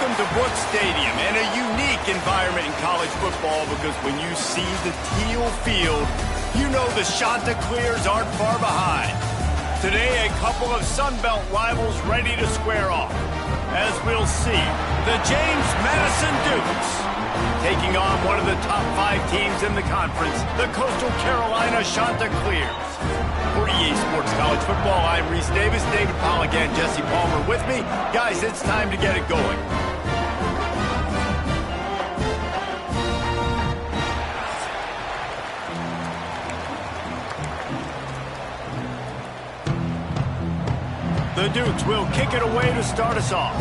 Welcome to Brooks Stadium, and a unique environment in college football because when you see the teal field, you know the Chanticleers aren't far behind. Today, a couple of Sun Belt rivals ready to square off. As we'll see, the James Madison Dukes taking on one of the top 5 teams in the conference, the Coastal Carolina Chanticleers. For EA Sports College Football, I'm Reese Davis, David Pollack, and Jesse Palmer with me. Guys, it's time to get it going. The Dukes will kick it away to start us off.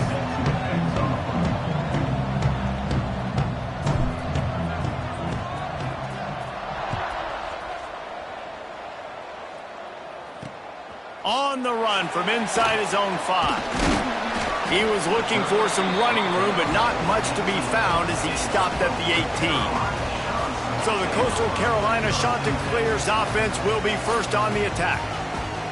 On the run from inside his own 5. He was looking for some running room, but not much to be found as he stopped at the 18. So the Coastal Carolina Chanticleers offense will be first on the attack.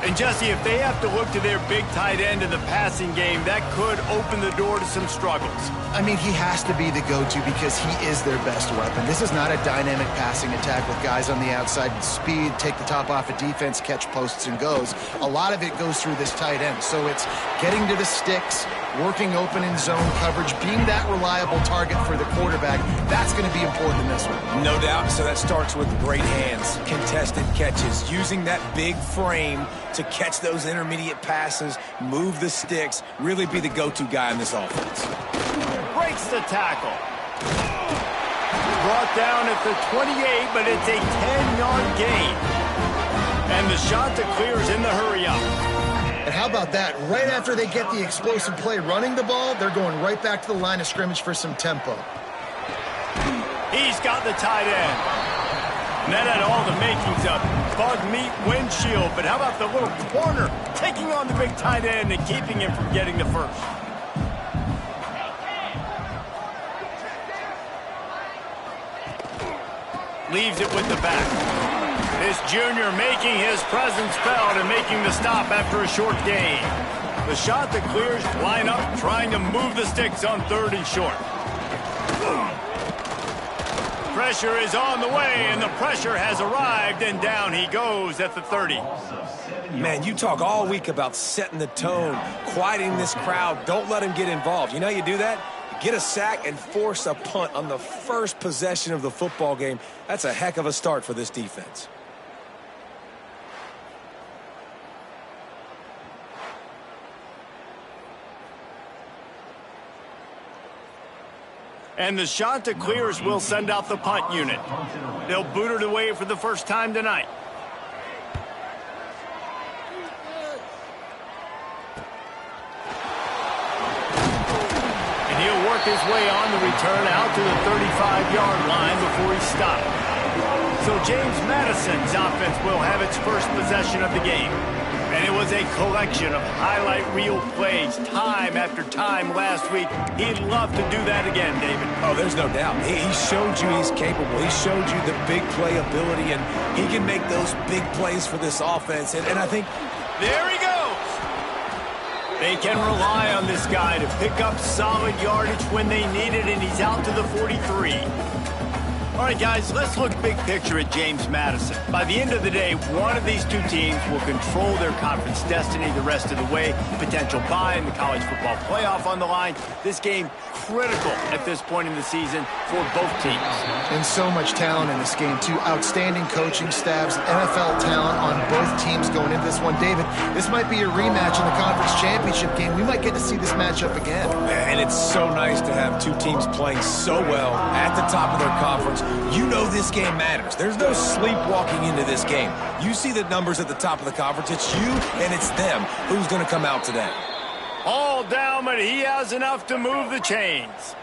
And Jesse, if they have to look to their big tight end in the passing game, that could open the door to some struggles. I mean, he has to be the go-to because he is their best weapon. This is not a dynamic passing attack with guys on the outside with speed, take the top off a defense, catch posts and goes. A lot of it goes through this tight end. So it's getting to the sticks, working open in zone coverage, being that reliable target for the quarterback. That's going to be important in this one. No doubt. So that starts with great hands, contested catches, using that big frame to catch those intermediate passes, move the sticks, really be the go-to guy in this offense. Breaks the tackle. Brought down at the 28, but it's a 10-yard gain. And the Chanticleers in the hurry up. And how about that? Right after they get the explosive play running the ball, they're going right back to the line of scrimmage for some tempo. He's got the tight end. And that had all the makings of bug meat windshield. But how about the little corner taking on the big tight end and keeping him from getting the first? Leaves it with the back. This junior making his presence felt and making the stop after a short gain. The Chanticleers line up trying to move the sticks on 3rd and short. Pressure is on the way, and the pressure has arrived, and down he goes at the 30. Man, you talk all week about setting the tone, quieting this crowd. Don't let him get involved. You know how you do that? Get a sack and force a punt on the first possession of the football game. That's a heck of a start for this defense. And the Chanticleers will send out the punt unit. They'll boot it away for the first time tonight. And he'll work his way on the return out to the 35-yard line before he stopped. So James Madison's offense will have its first possession of the game. And it was a collection of highlight reel plays time after time last week. He'd love to do that again, David. Oh, there's no doubt. He showed you he's capable. He showed you the big play ability, and he can make those big plays for this offense. And I think... There he goes! They can rely on this guy to pick up solid yardage when they need it, and he's out to the 43. All right, guys, let's look big picture at James Madison. By the end of the day, one of these two teams will control their conference destiny the rest of the way. Potential bye in the college football playoff on the line. This game critical at this point in the season for both teams. And so much talent in this game, too. Outstanding coaching staffs, NFL talent on both teams going into this one. David, this might be a rematch in the conference championship game. We might get to see this matchup again. And it's so nice to have two teams playing so well at the top of their conference. You know this game matters. There's no sleepwalking into this game. You see the numbers at the top of the conference. It's you and it's them. Who's going to come out today? All down, but he has enough to move the chains.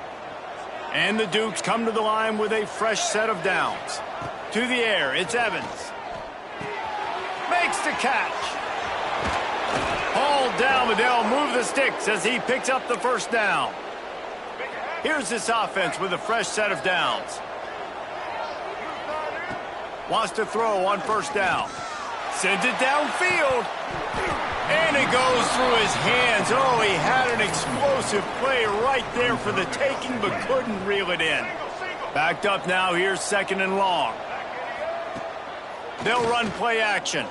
And the Dukes come to the line with a fresh set of downs. To the air, it's Evans. Makes the catch. All down, but they'll move the sticks as he picks up the first down. Here's this offense with a fresh set of downs. Wants to throw on first down. Sends it downfield. And it goes through his hands. Oh, he had an explosive play right there for the taking, but couldn't reel it in. Backed up now, here's 2nd and long. They'll run play action.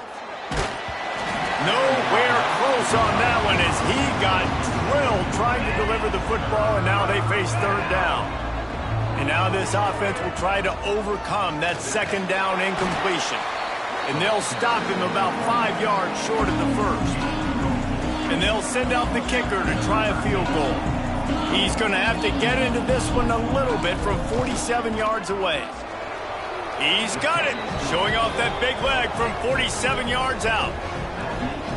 Nowhere close on that one as he got drilled trying to deliver the football, and now they face 3rd down. And now this offense will try to overcome that 2nd down incompletion. And they'll stop him about 5 yards short of the 1st. And they'll send out the kicker to try a field goal. He's going to have to get into this one a little bit from 47 yards away. He's got it, showing off that big leg from 47 yards out.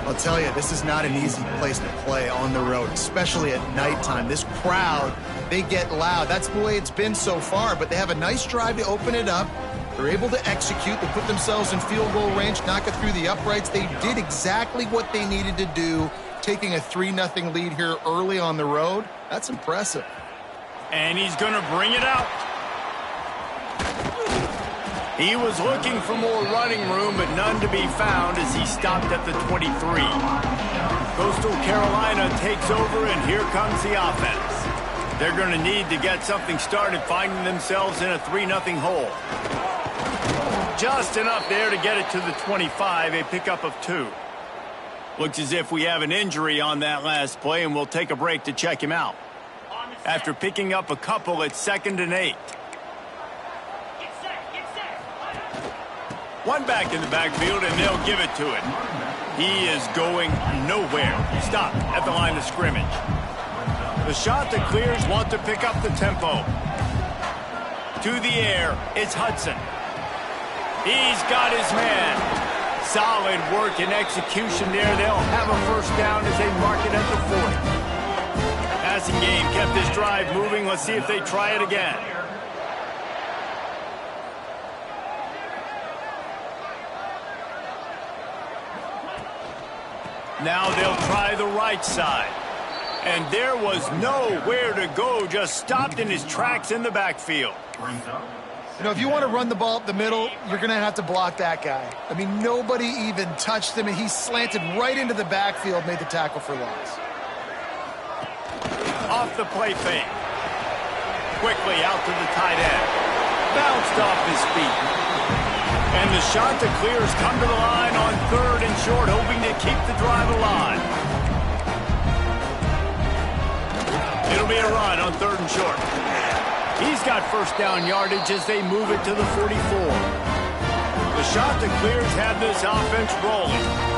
I'll tell you, this is not an easy place to play on the road, especially at nighttime. This crowd, they get loud. That's the way it's been so far, but they have a nice drive to open it up. They're able to execute. They put themselves in field goal range, knock it through the uprights. They did exactly what they needed to do, taking a 3-0 lead here early on the road. That's impressive. And he's going to bring it out. He was looking for more running room, but none to be found as he stopped at the 23. Coastal Carolina takes over, and here comes the offense. They're going to need to get something started, finding themselves in a 3-0 hole. Just enough there to get it to the 25, a pickup of 2. Looks as if we have an injury on that last play, and we'll take a break to check him out. After picking up a couple, it's 2nd and 8. One back in the backfield, and they'll give it to him. He is going nowhere. Stop at the line of scrimmage. The shot that clears want to pick up the tempo. To the air, it's Hudson. He's got his man. Solid work and execution there. They'll have a 1st down as they mark it at the 40. Passing game kept this drive moving. Let's see if they try it again. Now they'll try the right side. And there was nowhere to go, just stopped in his tracks in the backfield. You know, if you want to run the ball up the middle, you're going to have to block that guy. I mean, nobody even touched him, and he slanted right into the backfield, made the tackle for loss. Off the play fake. Quickly out to the tight end. Bounced off his feet. And the shot that clears come to the line on 3rd and short, hoping to keep the drive alive. It'll be a run on 3rd and short. He's got 1st down yardage as they move it to the 44. The shot that clears had this offense rolling.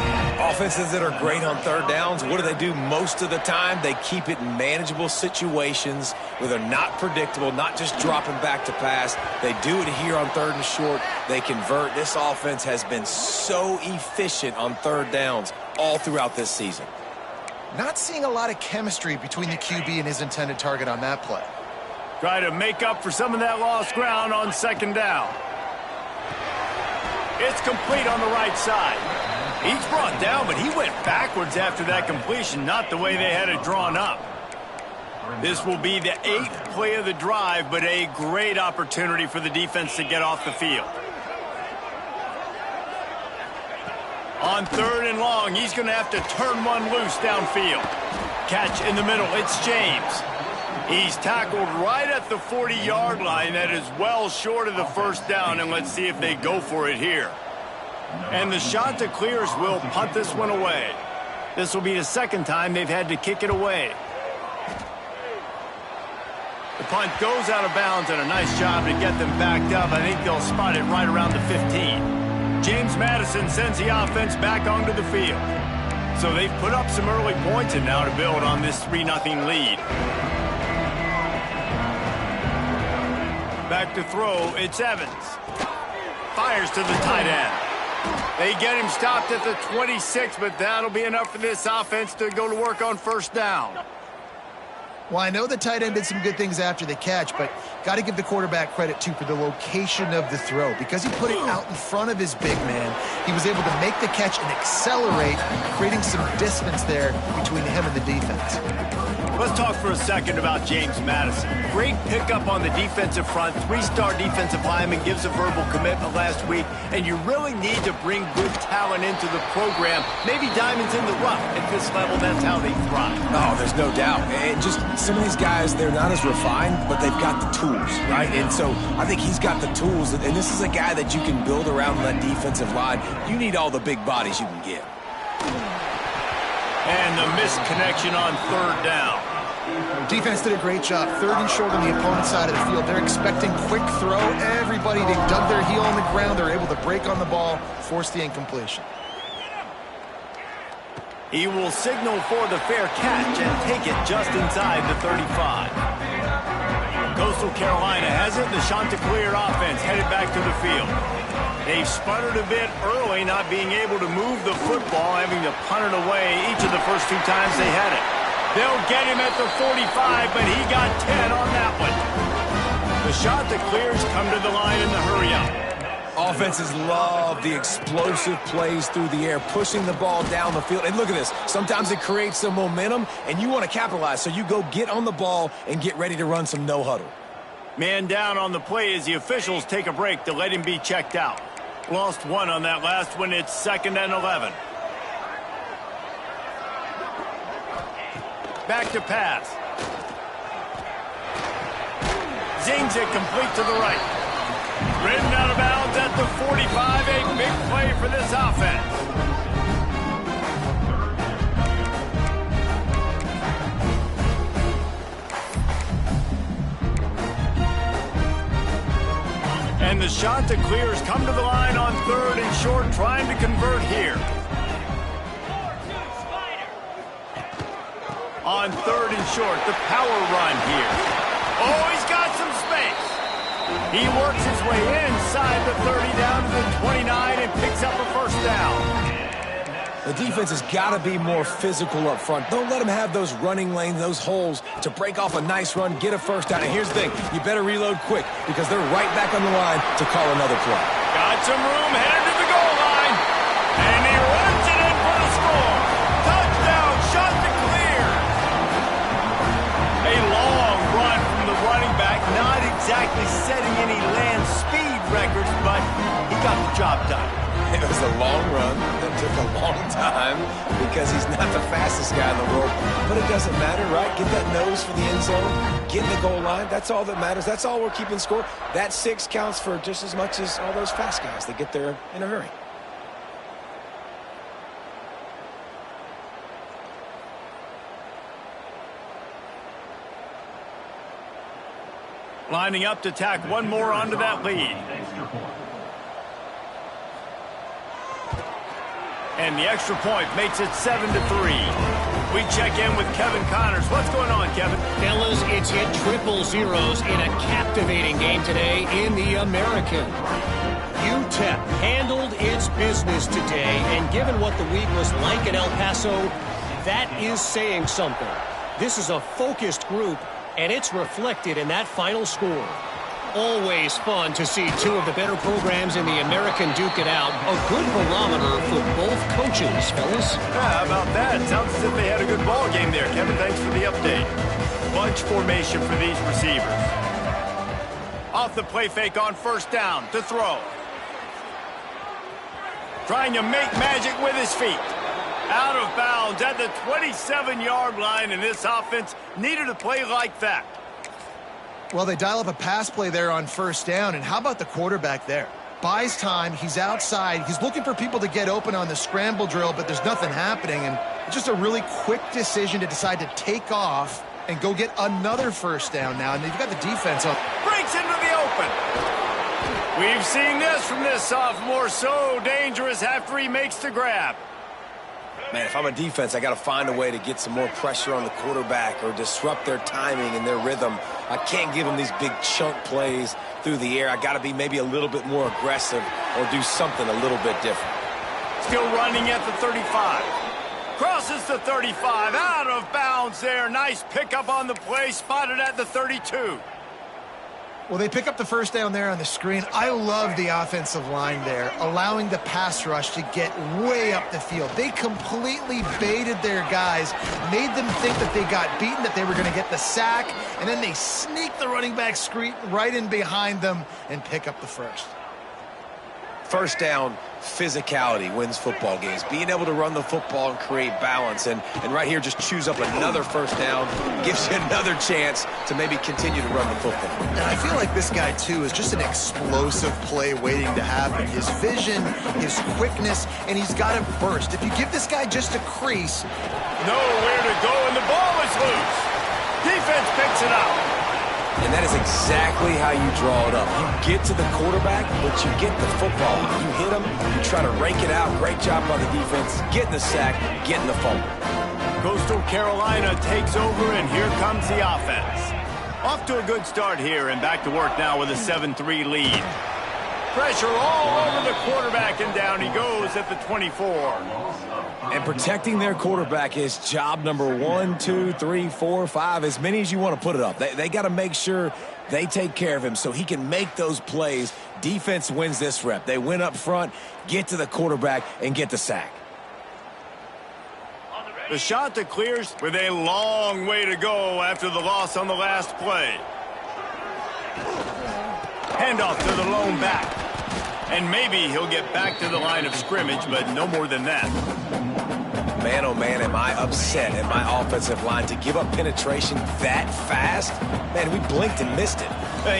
Offenses that are great on 3rd downs, what do? Most of the time, they keep it in manageable situations where they're not predictable, not just dropping back to pass. They do it here on 3rd and short. They convert. This offense has been so efficient on 3rd downs all throughout this season. Not seeing a lot of chemistry between the QB and his intended target on that play. Try to make up for some of that lost ground on 2nd down. It's complete on the right side. He's brought down, but he went backwards after that completion, not the way they had it drawn up. This will be the 8th play of the drive, but a great opportunity for the defense to get off the field. On 3rd and long, he's going to have to turn one loose downfield. Catch in the middle, it's James. He's tackled right at the 40-yard line. That is well short of the 1st down, and let's see if they go for it here. And the shot that clears will punt this one away. This will be the 2nd time they've had to kick it away. The punt goes out of bounds, and a nice job to get them backed up. I think they'll spot it right around the 15. James Madison sends the offense back onto the field. So they've put up some early points and now to build on this 3-0 lead. Back to throw, it's Evans. Fires to the tight end. They get him stopped at the 26, but that'll be enough for this offense to go to work on 1st down. Well, I know the tight end did some good things after the catch, but got to give the quarterback credit, too, for the location of the throw. Because he put it out in front of his big man, he was able to make the catch and accelerate, creating some distance there between him and the defense. Let's talk for a second about James Madison. Great pickup on the defensive front. 3-star defensive lineman, gives a verbal commitment last week, and you really need to bring good talent into the program. Maybe diamonds in the rough. At this level, that's how they thrive. Oh, there's no doubt. And just some of these guys, they're not as refined, but they've got the tools, right? And so I think he's got the tools, and this is a guy that you can build around that defensive line. You need all the big bodies you can get. And the missed connection on 3rd down. Defense did a great job. 3rd and short on the opponent's side of the field. They're expecting quick throw. Everybody, they dug their heel on the ground. They're able to break on the ball, force the incompletion. He will signal for the fair catch and take it just inside the 35. Coastal Carolina has it. The Chanticleer offense headed back to the field. They've sputtered a bit early, not being able to move the football, having to punt it away each of the first 2 times they had it. They'll get him at the 45, but he got 10 on that one. The Chanticleers come to the line in the hurry-up. Offenses love the explosive plays through the air, pushing the ball down the field. And look at this. Sometimes it creates some momentum, and you want to capitalize. So you go get on the ball and get ready to run some no-huddle. Man down on the play as the officials take a break to let him be checked out. Lost 1 on that last one. It's 2nd and 11. Back to pass. Zings it complete to the right. Ridden out of bounds at the 45. A big play for this offense. And the Chanticleers come to the line on 3rd and short, trying to convert here. On 3rd and short, the power run here. Oh, he's got some space. He works his way inside the 30 down to the 29 and picks up a 1st down. The defense has got to be more physical up front. Don't let them have those running lanes, those holes to break off a nice run, get a 1st down. And here's the thing, you better reload quick because they're right back on the line to call another play. Got some room, headed to the goal line. And he runs it in for the score. Touchdown, Chanticleer. A long run from the running back, not exactly setting any land speed records, but he got the job done. It was a long run that took a long time because he's not the fastest guy in the world. But it doesn't matter, right? Get that nose for the end zone, get in the goal line. That's all that matters. That's all we're keeping score. That 6 counts for just as much as all those fast guys that get there in a hurry. Lining up to tack one more onto that lead. And the extra point makes it 7-3. We check in with Kevin Connors. What's going on, Kevin? Fellas, it's hit triple zeros in a captivating game today in the American. UTEP handled its business today, and given what the week was like in El Paso, that is saying something. This is a focused group, and it's reflected in that final score. Always fun to see 2 of the better programs in the American duke it out. A good barometer for both coaches, fellas. How about that? Sounds as if they had a good ball game there. Kevin, thanks for the update. Bunch formation for these receivers. Off the play fake on 1st down to throw. Trying to make magic with his feet. Out of bounds at the 27-yard line, and this offense needed a play like that. Well, they dial up a pass play there on 1st down, and how about the quarterback there? Buys time, he's outside, he's looking for people to get open on the scramble drill, but there's nothing happening, and it's just a really quick decision to decide to take off and go get another 1st down now, and you've got the defense up. Breaks into the open. We've seen this from this sophomore, so dangerous after he makes the grab. Man, if I'm a defense, I got to find a way to get some more pressure on the quarterback or disrupt their timing and their rhythm. I can't give them these big chunk plays through the air. I got to be maybe a little bit more aggressive or do something a little bit different. Still running at the 35. Crosses the 35, out of bounds there. Nice pickup on the play, spotted at the 32. Well, they pick up the first down there on the screen. I love the offensive line there, allowing the pass rush to get way up the field. They completely baited their guys, made them think that they got beaten, that they were going to get the sack, and then they sneak the running back screen right in behind them and pick up the first. First down, physicality wins football games. Being able to run the football and create balance. And right here, just choose up another first down. Gives you another chance to maybe continue to run the football. And I feel like this guy, too, is just an explosive play waiting to happen. His vision, his quickness, and he's got a burst. If you give this guy just a crease. Nowhere to go, and the ball is loose. Defense picks it up. And that is exactly how you draw it up. You get to the quarterback, but you get the football. You hit him, you try to rake it out. Great job by the defense. Getting the sack, getting the fumble. Coastal Carolina takes over, and here comes the offense. Off to a good start here, and back to work now with a 7-3 lead. Pressure all over the quarterback, and down he goes at the 24. And protecting their quarterback is job number 1, 2, 3, 4, 5, as many as you want to put it up. They got to make sure they take care of him so he can make those plays. Defense wins this rep. They win up front, get to the quarterback, and get the sack. The shot that clears with a long way to go after the loss on the last play. Handoff to the lone back. And maybe he'll get back to the line of scrimmage, but no more than that. Man, oh man, am I upset at my offensive line to give up penetration that fast? Man, we blinked and missed it.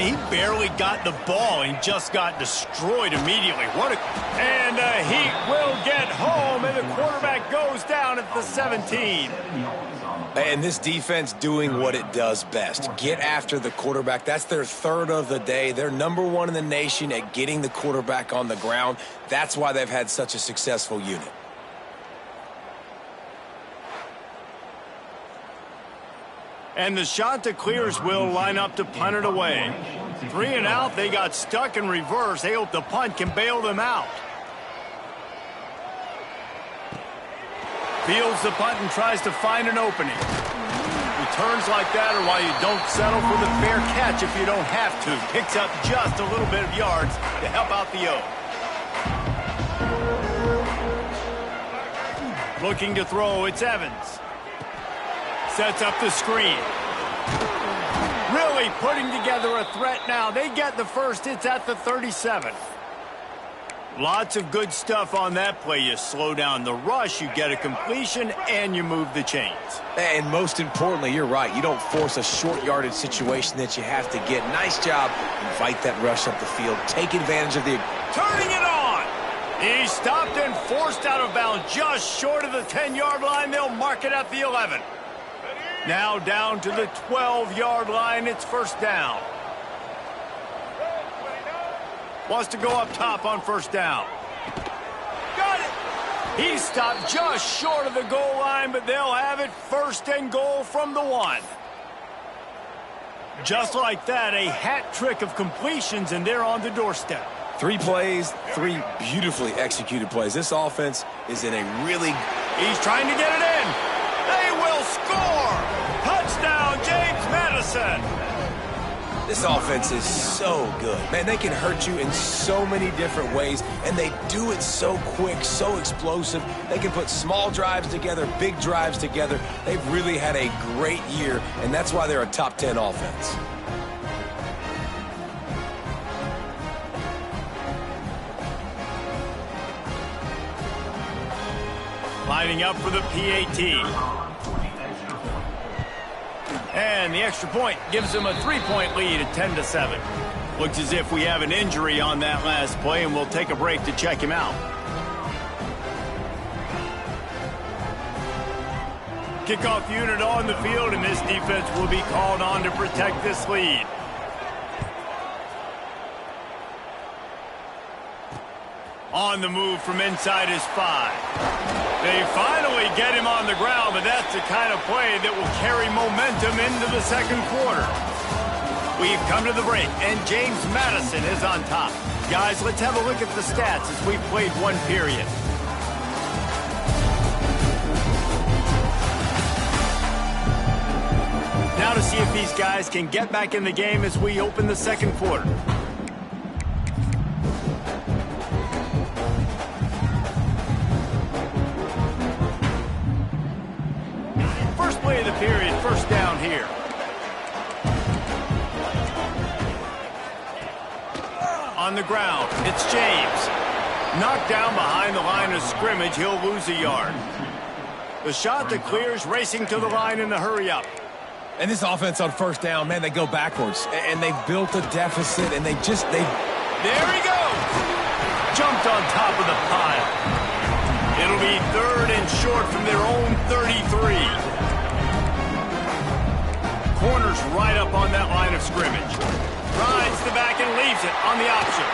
He barely got the ball and just got destroyed immediately. And he will get home, and the quarterback goes down at the 17. And this defense doing what it does best. Get after the quarterback. That's their third of the day. They're number 1 in the nation at getting the quarterback on the ground. That's why they've had such a successful unit. And the shot that clears will line up to punt it away. 3 and out, they got stuck in reverse. They hope the punt can bail them out. Fields the punt and tries to find an opening. Returns like that are why you don't settle for the fair catch if you don't have to. Picks up just a little bit of yards to help out the O. Looking to throw, it's Evans. Sets up the screen. Really putting together a threat now. They get the first. It's at the 37. Lots of good stuff on that play. You slow down the rush, you get a completion, and you move the chains. And most importantly, you're right. You don't force a short yardage situation that you have to get. Nice job. Invite that rush up the field. Take advantage of the... Turning it on. He stopped and forced out of bounds just short of the 10-yard line. They'll mark it at the 11. Now down to the 12-yard line. It's first down. Wants to go up top on first down. Got it. He stopped just short of the goal line, but they'll have it first and goal from the 1. Just like that, a hat trick of completions, and they're on the doorstep. 3 plays, 3 beautifully executed plays. This offense is in a really... He's trying to get it in. They will score. Touchdown, James Madison. This offense is so good. Man, they can hurt you in so many different ways, and they do it so quick, so explosive. They can put small drives together, big drives together. They've really had a great year, and that's why they're a top 10 offense. Lining up for the PAT. And the extra point gives them a 3-point lead at 10-7. Looks as if we have an injury on that last play, and we'll take a break to check him out. Kickoff unit on the field, and this defense will be called on to protect this lead. On the move from inside his 5. They finally get him on the ground, but that's the kind of play that will carry momentum into the second quarter. We've come to the break, and James Madison is on top. Guys, let's have a look at the stats as we've played 1 period. Now to see if these guys can get back in the game as we open the second quarter. First play of the period, first down here. On the ground, it's James. Knocked down behind the line of scrimmage, he'll lose a yard. The shot that clears, racing to the line in the hurry-up. And this offense on first down, man, they go backwards. And they've built a deficit, and they... There he goes! Jumped on top of the pile. It'll be 3rd and short from their own 33. Corners right up on that line of scrimmage. Rides the back and leaves it on the option.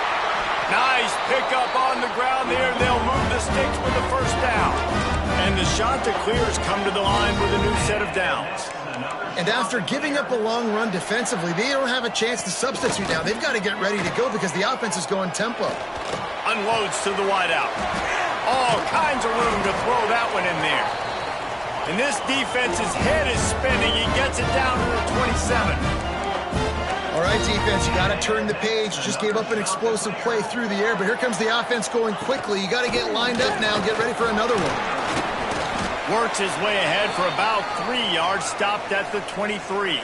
Nice pickup on the ground there. They'll move the sticks for the first down. And the shot to clear has come to the line with a new set of downs. And after giving up a long run defensively, they don't have a chance to substitute now. They've got to get ready to go because the offense is going tempo. Unloads to the wideout. All kinds of room to throw that one in there. And this defense's head is spinning. He gets it down to the 27. All right, defense, you got to turn the page. You just gave up an explosive play through the air, but here comes the offense going quickly. You got to get lined up now and get ready for another one. Works his way ahead for about 3 yards, stopped at the 23.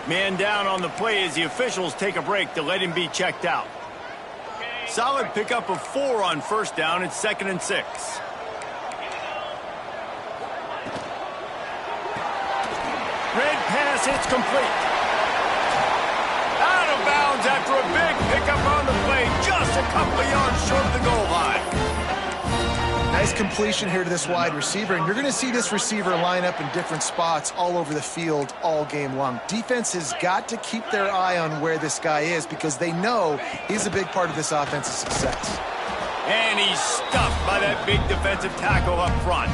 Man down on the play as the officials take a break to let him be checked out. Solid pickup of 4 on first down. It's 2nd and 6. Red pass, it's complete. Out of bounds after a big pickup on the play, just a couple of yards short of the goal line. Nice completion here to this wide receiver, and you're going to see this receiver line up in different spots all over the field all game long. Defense has got to keep their eye on where this guy is because they know he's a big part of this offense's success. And he's stuffed by that big defensive tackle up front.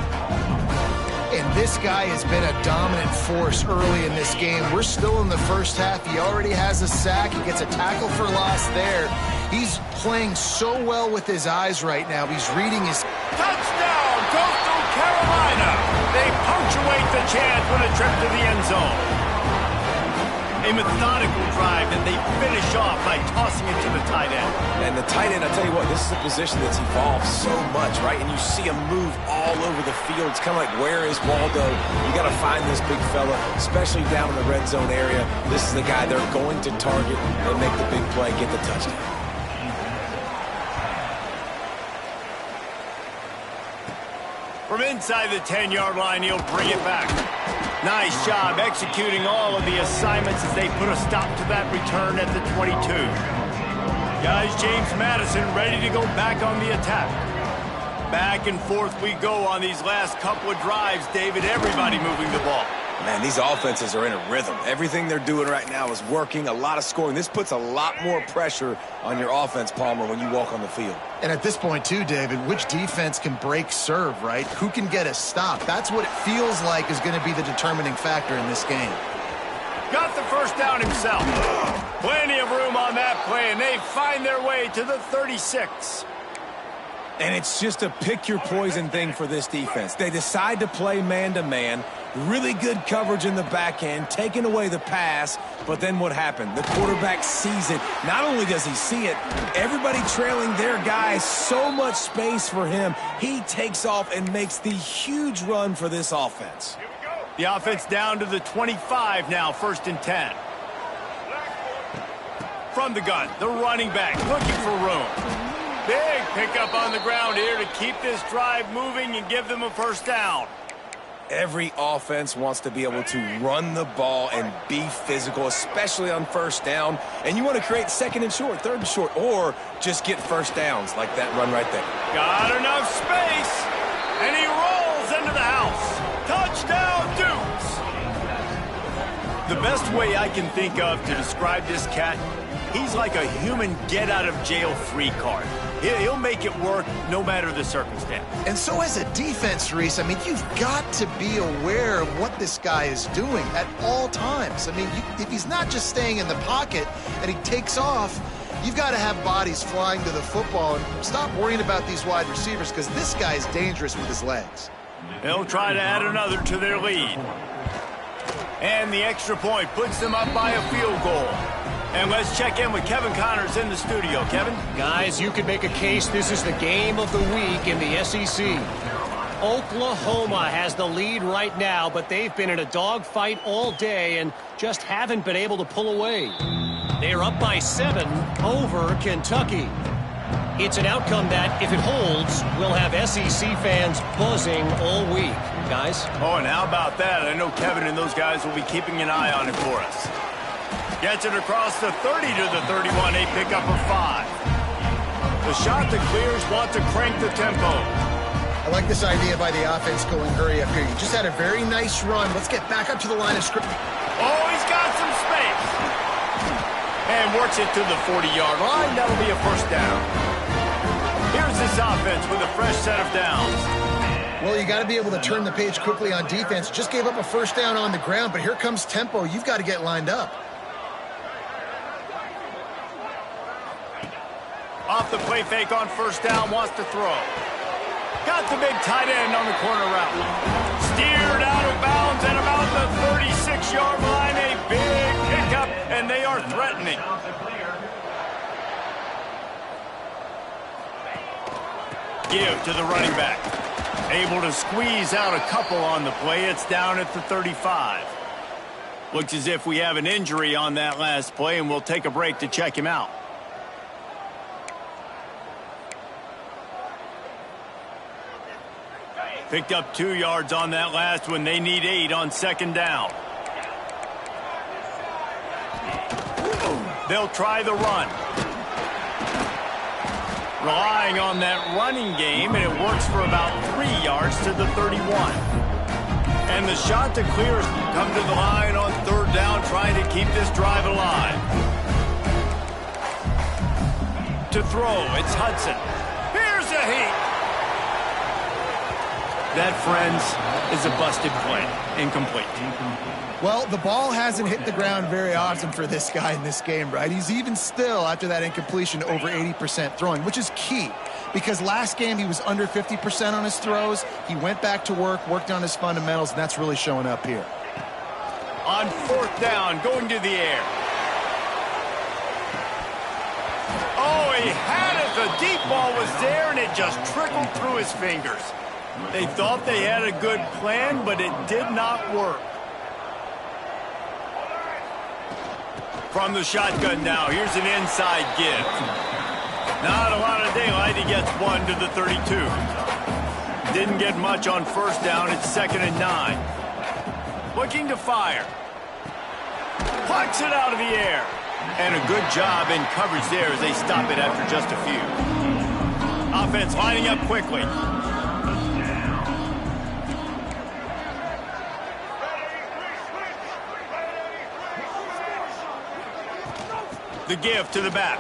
And this guy has been a dominant force early in this game. We're still in the first half. He already has a sack. He gets a tackle for loss there. He's playing so well with his eyes right now. He's reading his... Touchdown, Coastal Carolina. They punctuate the chance with a trip to the end zone. A methodical drive that they finish off by tossing it to the tight end. And the tight end, I tell you what, this is a position that's evolved so much, right? And you see him move all over the field. It's kind of like, where is Waldo? You got to find this big fella, especially down in the red zone area. This is the guy they're going to target and make the big play, get the touchdown. From inside the 10-yard line, he'll bring it back. Nice job executing all of the assignments as they put a stop to that return at the 22. Guys, James Madison ready to go back on the attack. Back and forth we go on these last couple of drives, David. Everybody moving the ball. Man, these offenses are in a rhythm. Everything they're doing right now is working, a lot of scoring. This puts a lot more pressure on your offense, Palmer, when you walk on the field. And at this point, too, David, which defense can break serve, right? Who can get a stop? That's what it feels like is going to be the determining factor in this game. Got the first down himself. Plenty of room on that play, and they find their way to the 36. And it's just a pick-your-poison thing for this defense. They decide to play man-to-man. Really good coverage in the back end, taking away the pass, but then what happened? The quarterback sees it. Not only does he see it, everybody trailing their guy, so much space for him. He takes off and makes the huge run for this offense. The offense down to the 25 now, 1st and 10. From the gun, the running back looking for room. Big pickup on the ground here to keep this drive moving and give them a first down. Every offense wants to be able to run the ball and be physical, especially on first down. And you want to create 2nd and short, 3rd and short, or just get first downs like that run right there. Got enough space, and he rolls into the house. Touchdown, Dukes! The best way I can think of to describe this cat, he's like a human get-out-of-jail-free card. He'll make it work no matter the circumstance. And so as a defense, Reese, I mean, you've got to be aware of what this guy is doing at all times. I mean, if he's not just staying in the pocket and he takes off, you've got to have bodies flying to the football and stop worrying about these wide receivers because this guy is dangerous with his legs. They'll try to add another to their lead. And the extra point puts them up by a field goal. And let's check in with Kevin Connors in the studio. Kevin? Guys, you could make a case this is the game of the week in the SEC. Oklahoma has the lead right now, but they've been in a dogfight all day and just haven't been able to pull away. They're up by 7 over Kentucky. It's an outcome that, if it holds, will have SEC fans buzzing all week. Guys? Oh, and how about that? I know Kevin and those guys will be keeping an eye on it for us. Gets it across the 30 to the 31, a pickup of 5. The shot that clears want to crank the tempo. I like this idea by the offense going hurry up here. You just had a very nice run. Let's get back up to the line of scrimmage. Oh, he's got some space. And works it to the 40-yard line. That'll be a first down. Here's this offense with a fresh set of downs. Well, you got to be able to turn the page quickly on defense. Just gave up a first down on the ground, but here comes tempo. You've got to get lined up. Off the play fake on first down, wants to throw. Got the big tight end on the corner route. Steered out of bounds at about the 36-yard line. A big pickup, and they are threatening. Give to the running back. Able to squeeze out a couple on the play. It's down at the 35. Looks as if we have an injury on that last play, and we'll take a break to check him out. Picked up 2 yards on that last one. They need 8 on second down. They'll try the run. Relying on that running game, and it works for about 3 yards to the 31. And the shot to clear come to the line on third down, trying to keep this drive alive. To throw, it's Hudson. Here's a heat. That, friends, is a busted play. Incomplete. Well, the ball hasn't hit the ground very often for this guy in this game, right? He's even still, after that incompletion, over 80% throwing, which is key. Because last game he was under 50% on his throws. He went back to work, worked on his fundamentals, and that's really showing up here. On fourth down, going to the air. Oh, he had it. The deep ball was there, and it just trickled through his fingers. They thought they had a good plan, but it did not work. From the shotgun now, here's an inside give. Not a lot of daylight. He gets 1 to the 32. Didn't get much on first down. It's 2nd and 9. Looking to fire. Plucks it out of the air. And a good job in coverage there as they stop it after just a few. Offense lining up quickly. The give to the back.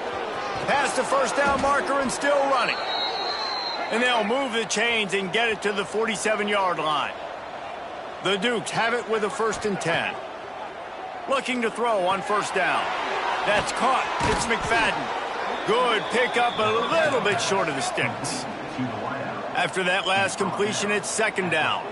Past the first down marker and still running. And they'll move the chains and get it to the 47-yard line. The Dukes have it with a 1st and 10. Looking to throw on first down. That's caught. It's McFadden. Good pickup, a little bit short of the sticks. After that last completion, it's 2nd down.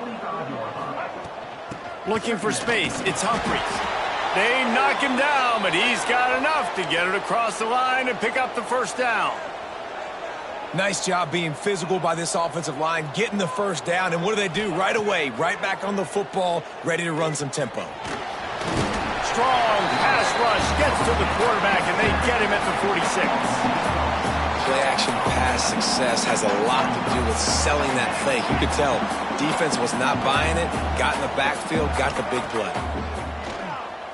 Looking for space. It's Humphries. They knock him down, but he's got enough to get it across the line and pick up the first down. Nice job being physical by this offensive line, getting the first down, and what do? Right away, right back on the football, ready to run some tempo. Strong pass rush gets to the quarterback, and they get him at the 46. Play-action pass success has a lot to do with selling that fake. You could tell defense was not buying it, got in the backfield, got the big play.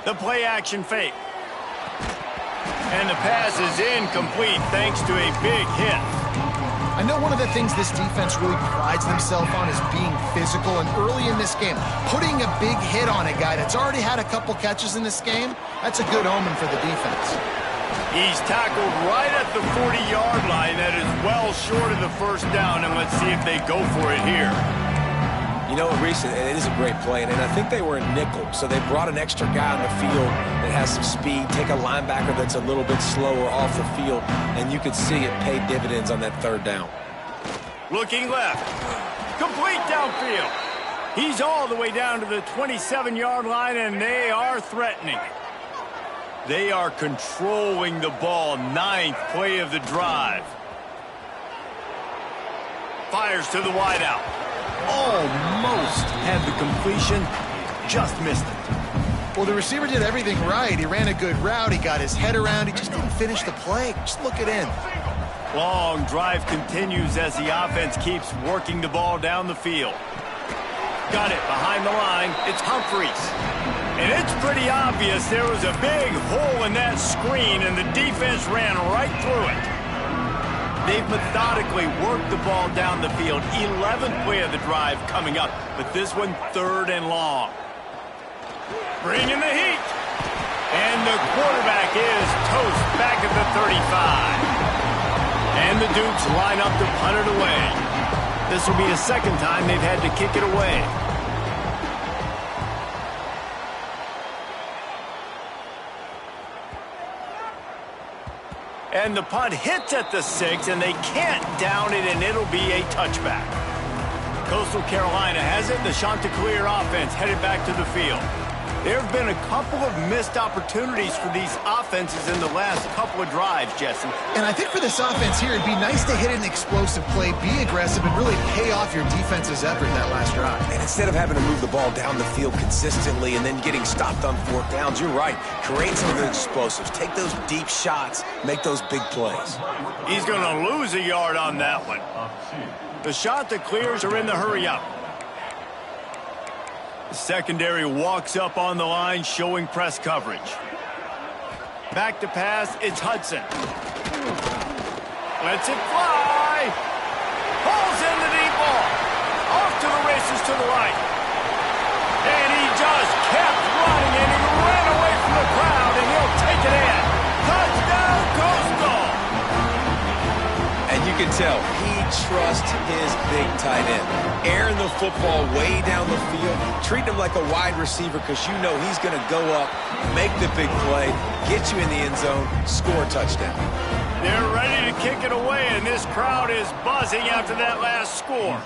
The play-action fake. And the pass is incomplete thanks to a big hit. I know one of the things this defense really prides themselves on is being physical, and early in this game, putting a big hit on a guy that's already had a couple catches in this game, that's a good omen for the defense. He's tackled right at the 40-yard line. That is well short of the first down, and let's see if they go for it here. You know, Reese, it is a great play, and I think they were in nickel, so they brought an extra guy on the field that has some speed, take a linebacker that's a little bit slower off the field, and you could see it pay dividends on that 3rd down. Looking left. Complete downfield. He's all the way down to the 27-yard line, and they are threatening. They are controlling the ball. 9th play of the drive. Fires to the wideout. Almost had the completion. Just missed it. Well, the receiver did everything right. He ran a good route. He got his head around. He just didn't finish the play. Just look it in. Long drive continues as the offense keeps working the ball down the field. Got it behind the line. It's Humphreys. And it's pretty obvious there was a big hole in that screen, and the defense ran right through it. They've methodically worked the ball down the field. 11th play of the drive coming up, but this one 3rd and long. Bringing the heat. And the quarterback is toast back at the 35. And the Dukes line up to punt it away. This will be the 2nd time they've had to kick it away. And the punt hits at the 6, and they can't down it, and it'll be a touchback. Coastal Carolina has it. The Chanticleer offense headed back to the field. There have been a couple of missed opportunities for these offenses in the last couple of drives, Jesse. And I think for this offense here, it'd be nice to hit an explosive play, be aggressive, and really pay off your defense's effort that last drive. And instead of having to move the ball down the field consistently and then getting stopped on 4th downs, you're right. Create some of the explosives. Take those deep shots. Make those big plays. He's going to lose a yard on that one. The Chanticleers are in the hurry-up. The secondary walks up on the line, showing press coverage. Back to pass, it's Hudson. Lets it fly. Pulls in the deep ball. Off to the races to the right. And he just kept running, and he ran away from the crowd, and he'll take it in. Touchdown, Coastal! And you can tell he trusts his big tight end. Airing the football way down the field, treating him like a wide receiver because you know he's going to go up, make the big play, get you in the end zone, score a touchdown. They're ready to kick it away, and this crowd is buzzing after that last score.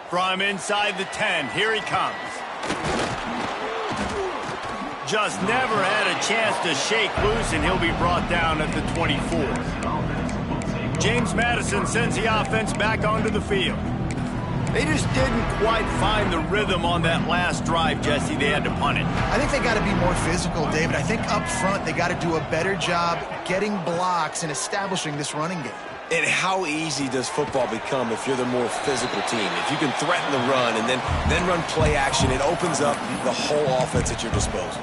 From inside the 10, here he comes. Just never had a chance to shake loose, and he'll be brought down at the 24. James Madison sends the offense back onto the field. They just didn't quite find the rhythm on that last drive, Jesse. They had to punt it. I think they got to be more physical, David. I think up front they got to do a better job getting blocks and establishing this running game. And how easy does football become if you're the more physical team? If you can threaten the run and then run play action, it opens up the whole offense at your disposal.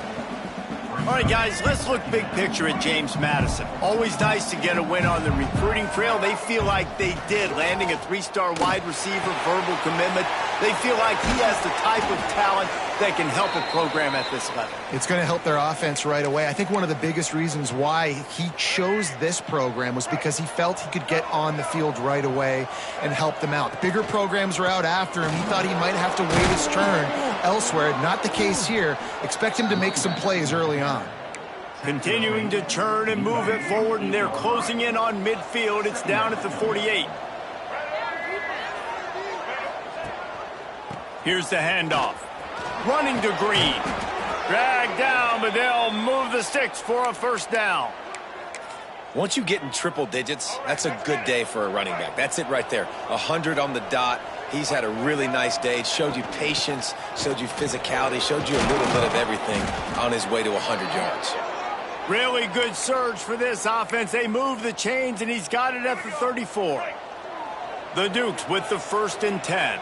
All right, guys, let's look big picture at James Madison. Always nice to get a win on the recruiting trail. They feel like they did, landing a 3-star wide receiver, verbal commitment. They feel like he has the type of talent that can help a program at this level. It's going to help their offense right away. I think one of the biggest reasons why he chose this program was because he felt he could get on the field right away and help them out. Bigger programs were out after him. He thought he might have to wait his turn elsewhere. Not the case here. Expect him to make some plays early on. Continuing to turn and move it forward, and they're closing in on midfield. It's down at the 48. Here's the handoff. Running to Green. Dragged down, but they'll move the sticks for a 1st down. Once you get in triple digits, that's a good day for a running back. That's it right there. 100 on the dot. He's had a really nice day. It showed you patience, showed you physicality, showed you a little bit of everything on his way to 100 yards. Really good surge for this offense. They move the chains, and he's got it at the 34. The Dukes with the 1st and 10.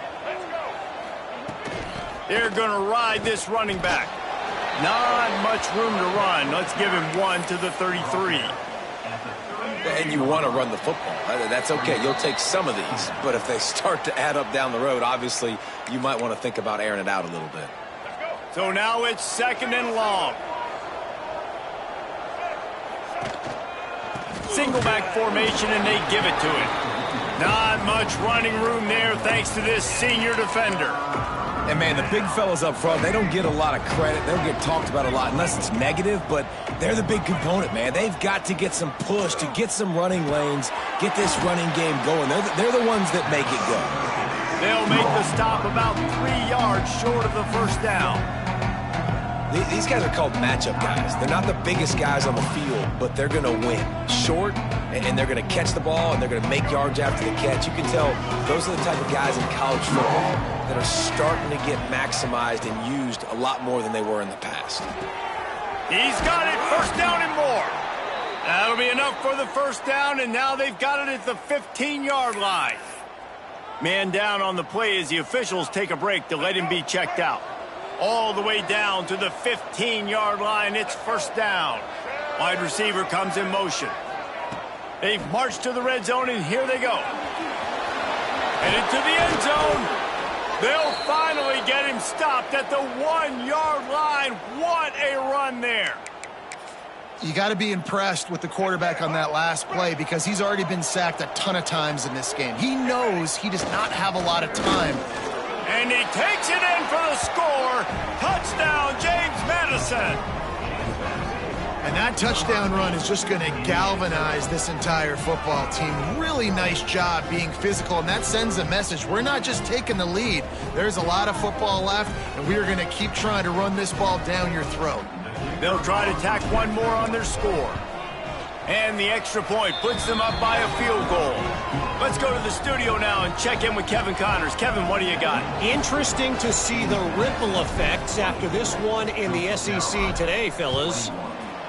They're going to ride this running back. Not much room to run. Let's give him 1 to the 33. And you want to run the football. That's okay. You'll take some of these. But if they start to add up down the road, obviously you might want to think about airing it out a little bit. So now it's 2nd and long. Single back formation, and they give it to him. Not much running room there thanks to this senior defender. And, man, the big fellas up front, they don't get a lot of credit. They don't get talked about a lot unless it's negative, but they're the big component, man. They've got to get some push to get some running lanes, get this running game going. They're the ones that make it go. They'll make the stop about 3 yards short of the first down. These guys are called matchup guys. They're not the biggest guys on the field, but they're going to win. Short, and they're going to catch the ball, and they're going to make yards after the catch. You can tell those are the type of guys in college football that are starting to get maximized and used a lot more than they were in the past. He's got it, first down and more. That'll be enough for the first down, and now they've got it at the 15-yard line. Man down on the play as the officials take a break to let him be checked out. All the way down to the 15-yard line. It's first down. Wide receiver comes in motion. They've marched to the red zone, and here they go. Headed to the end zone. They'll finally get him stopped at the 1-yard line. What a run there. You got to be impressed with the quarterback on that last play because he's already been sacked a ton of times in this game. He knows he does not have a lot of time. And he takes it in for the score. Touchdown, James Madison. And that touchdown run is just going to galvanize this entire football team. Really nice job being physical, and that sends a message. We're not just taking the lead. There's a lot of football left, and we are going to keep trying to run this ball down your throat. They'll try to tack one more on their score. And the extra point puts them up by a field goal. Let's go to the studio now and check in with Kevin Connors. Kevin, what do you got? Interesting to see the ripple effects after this one in the SEC today, fellas.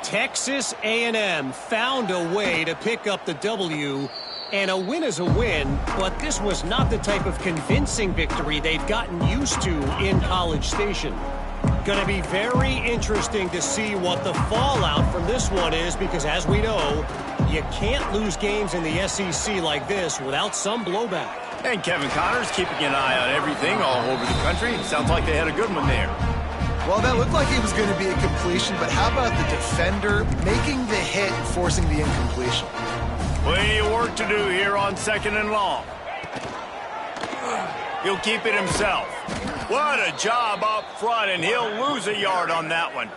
Texas A&M found a way to pick up the W, and a win is a win, but this was not the type of convincing victory they've gotten used to in College Station. Going to be very interesting to see what the fallout from this one is because, as we know, you can't lose games in the SEC like this without some blowback. And Kevin Connors keeping an eye on everything all over the country. Sounds like they had a good one there. Well, that looked like it was going to be a completion, but how about the defender making the hit and forcing the incompletion? Plenty of work to do here on 2nd and long. He'll keep it himself. What a job up front, and he'll lose a yard on that one.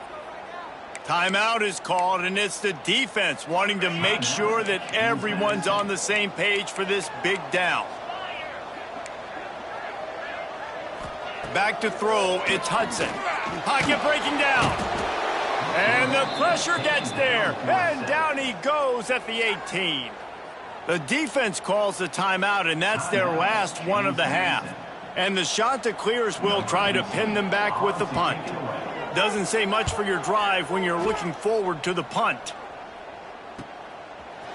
Timeout is called, and it's the defense wanting to make sure that everyone's on the same page for this big down. Back to throw, it's Hudson. Pocket breaking down. And the pressure gets there. And down he goes at the 18. The defense calls the timeout, and that's their last one of the half. And the Chanticleers will try to pin them back with the punt. Doesn't say much for your drive when you're looking forward to the punt.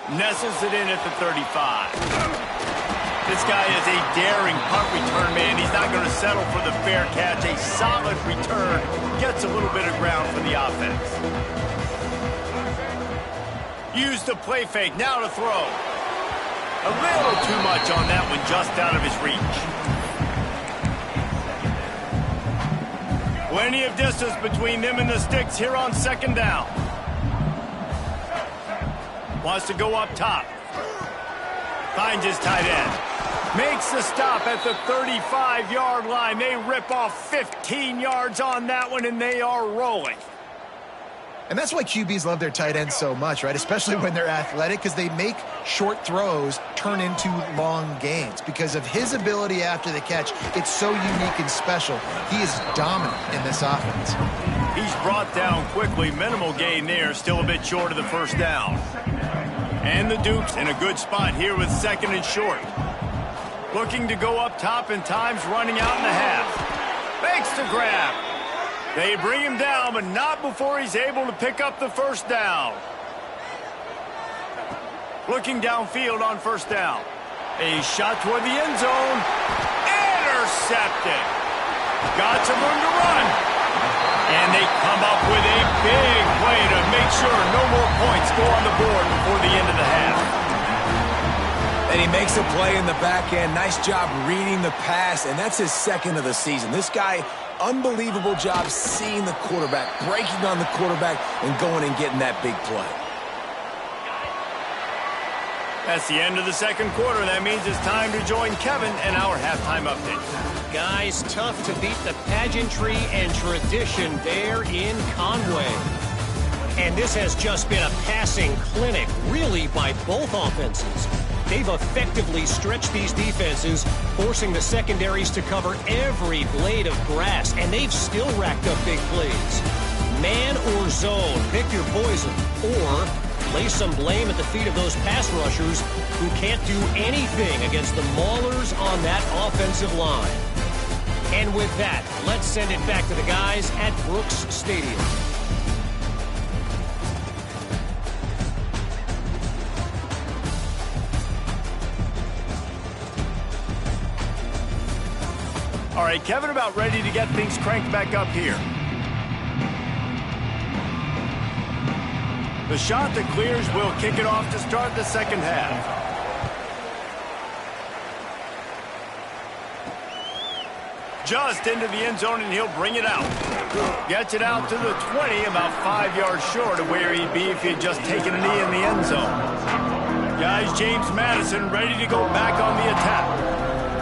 Nestles it in at the 35. This guy is a daring punt return man. He's not going to settle for the fair catch. A solid return. Gets a little bit of ground for the offense. Use the play fake. Now to throw. A little too much on that one, just out of his reach. Plenty of distance between them and the sticks here on 2nd down. Wants to go up top. Finds his tight end. Makes the stop at the 35-yard line. They rip off 15 yards on that one, and they are rolling. And that's why QBs love their tight ends so much, right? Especially when they're athletic, because they make short throws turn into long gains. Because of his ability after the catch, it's so unique and special. He is dominant in this offense. He's brought down quickly. Minimal gain there, still a bit short of the first down. And the Dukes in a good spot here with 2nd and short. Looking to go up top, and time's running out in the half. Makes the grab. They bring him down, but not before he's able to pick up the first down. Looking downfield on first down. A shot toward the end zone. Intercepted. Got some room to run. And they come up with a big play to make sure no more points go on the board before the end of the half. And he makes a play in the back end. Nice job reading the pass, and that's his 2nd of the season. This guy, unbelievable job seeing the quarterback, breaking on the quarterback, and going and getting that big play. That's the end of the 2nd quarter. That means it's time to join Kevin and our halftime update. Guys, tough to beat the pageantry and tradition there in Conway. And this has just been a passing clinic, really, by both offenses. They've effectively stretched these defenses, forcing the secondaries to cover every blade of grass, and they've still racked up big plays. Man or zone, pick your poison, or lay some blame at the feet of those pass rushers who can't do anything against the maulers on that offensive line. And with that, let's send it back to the guys at Brooks Stadium. All right, Kevin, about ready to get things cranked back up here. The shot that clears will kick it off to start the second half. Just into the end zone, and he'll bring it out. Gets it out to the 20, about 5 yards short of where he'd be if he had just taken a knee in the end zone. Guys, James Madison ready to go back on the attack.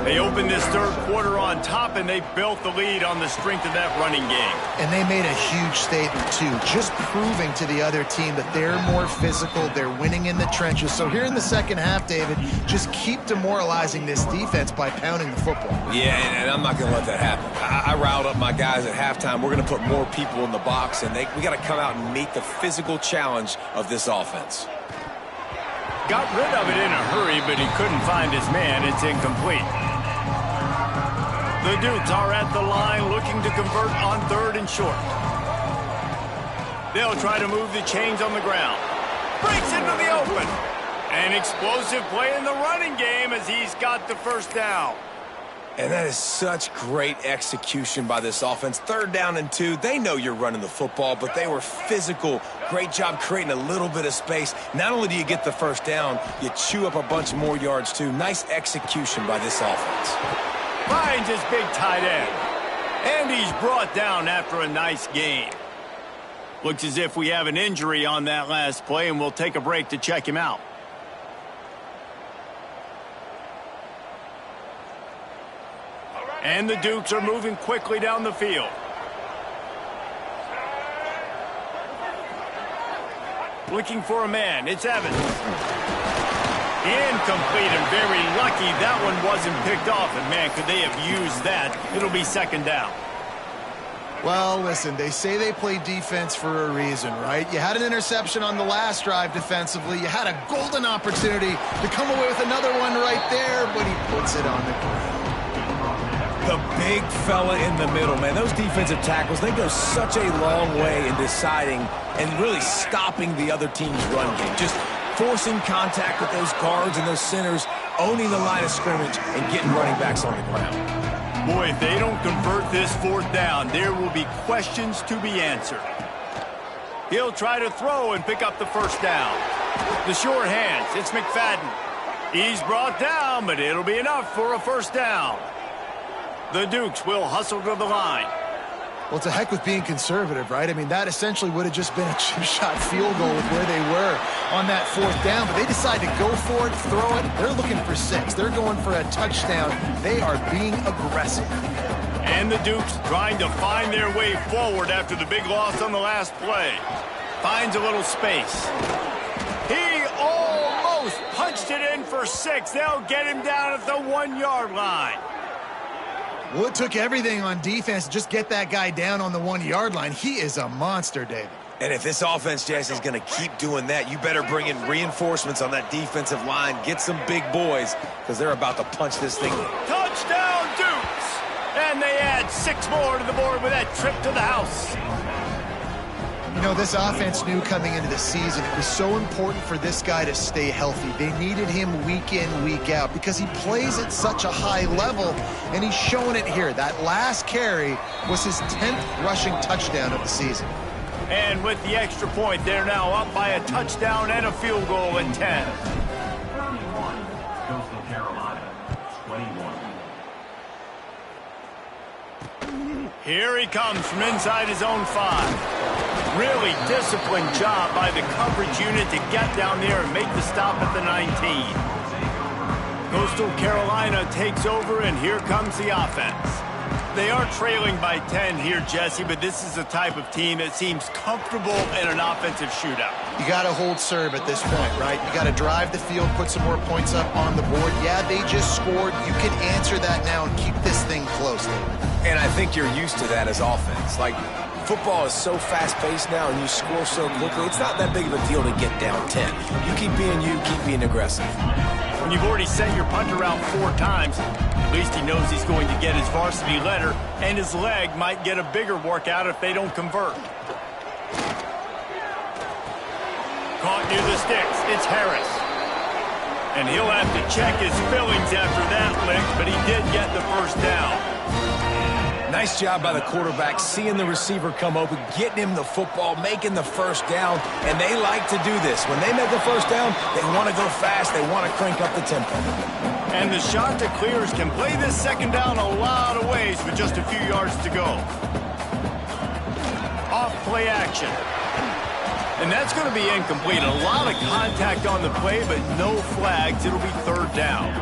They opened this third quarter on top, and they built the lead on the strength of that running game. And they made a huge statement, too, just proving to the other team that they're more physical, they're winning in the trenches. So here in the second half, David, just keep demoralizing this defense by pounding the football. Yeah, and I'm not going to let that happen. I riled up my guys at halftime. We're going to put more people in the box, and we got to come out and meet the physical challenge of this offense. Got rid of it in a hurry, but he couldn't find his man. It's incomplete. The Dukes are at the line looking to convert on third and short. They'll try to move the chains on the ground. Breaks into the open. An explosive play in the running game as he's got the first down. And that is such great execution by this offense. 3rd down and 2. They know you're running the football, but they were physical. Great job creating a little bit of space. Not only do you get the first down, you chew up a bunch more yards, too. Nice execution by this offense. Finds his big tight end. And he's brought down after a nice gain. Looks as if we have an injury on that last play, and we'll take a break to check him out. And the Dukes are moving quickly down the field. Looking for a man. It's Evans. Incomplete, and very lucky that one wasn't picked off. And, man, could they have used that? It'll be second down. Well, listen, they say they play defense for a reason, right? You had an interception on the last drive defensively. You had a golden opportunity to come away with another one right there, but he puts it on the ground. The big fella in the middle, man. Those defensive tackles, they go such a long way in deciding and really stopping the other team's run game. Just forcing contact with those guards and those centers, owning the line of scrimmage, and getting running backs on the ground. Boy, if they don't convert this 4th down, there will be questions to be answered. He'll try to throw and pick up the first down. The short hands, it's McFadden. He's brought down, but it'll be enough for a first down. The Dukes will hustle to the line. Well, it's a heck with being conservative, right? I mean, that essentially would have just been a chip shot field goal with where they were on that 4th down, but they decide to go for it, throw it. They're looking for 6. They're going for a touchdown. They are being aggressive. And the Dukes trying to find their way forward after the big loss on the last play. Finds a little space. He almost punched it in for 6. They'll get him down at the 1-yard line. Well, it took everything on defense to just get that guy down on the 1-yard line. He is a monster, David. And if this offense, Jesse, is going to keep doing that, you better bring in reinforcements on that defensive line. Get some big boys, because they're about to punch this thing in. Touchdown, Dukes! And they add 6 more to the board with that trip to the house. You know, this offense knew coming into the season it was so important for this guy to stay healthy. They needed him week in, week out because he plays at such a high level, and he's showing it here. That last carry was his 10th rushing touchdown of the season. And with the extra point, they're now up by a touchdown and a field goal at 10. 31, Coastal Carolina, 21. Here he comes from inside his own 5. Really disciplined job by the coverage unit to get down there and make the stop at the 19. Coastal Carolina takes over, and here comes the offense. They are trailing by 10 here, Jesse, but this is the type of team that seems comfortable in an offensive shootout. You got to hold serve at this point, right? You got to drive the field, put some more points up on the board. Yeah, they just scored. You can answer that now and keep this thing close. And I think you're used to that as offense. Like, football is so fast-paced now and you score so quickly, it's not that big of a deal to get down 10. You keep being aggressive. When you've already sent your punter out 4 times, at least he knows he's going to get his varsity letter, and his leg might get a bigger workout if they don't convert. Caught near the sticks. It's Harris. And he'll have to check his fillings after that lick, but he did get the first down. Nice job by the quarterback, seeing the receiver come open, getting him the football, making the first down, and they like to do this. When they make the first down, they want to go fast, they want to crank up the tempo. And the shot to clears can play this second down a lot of ways with just a few yards to go. Off play action. And that's going to be incomplete. A lot of contact on the play, but no flags. It'll be third down.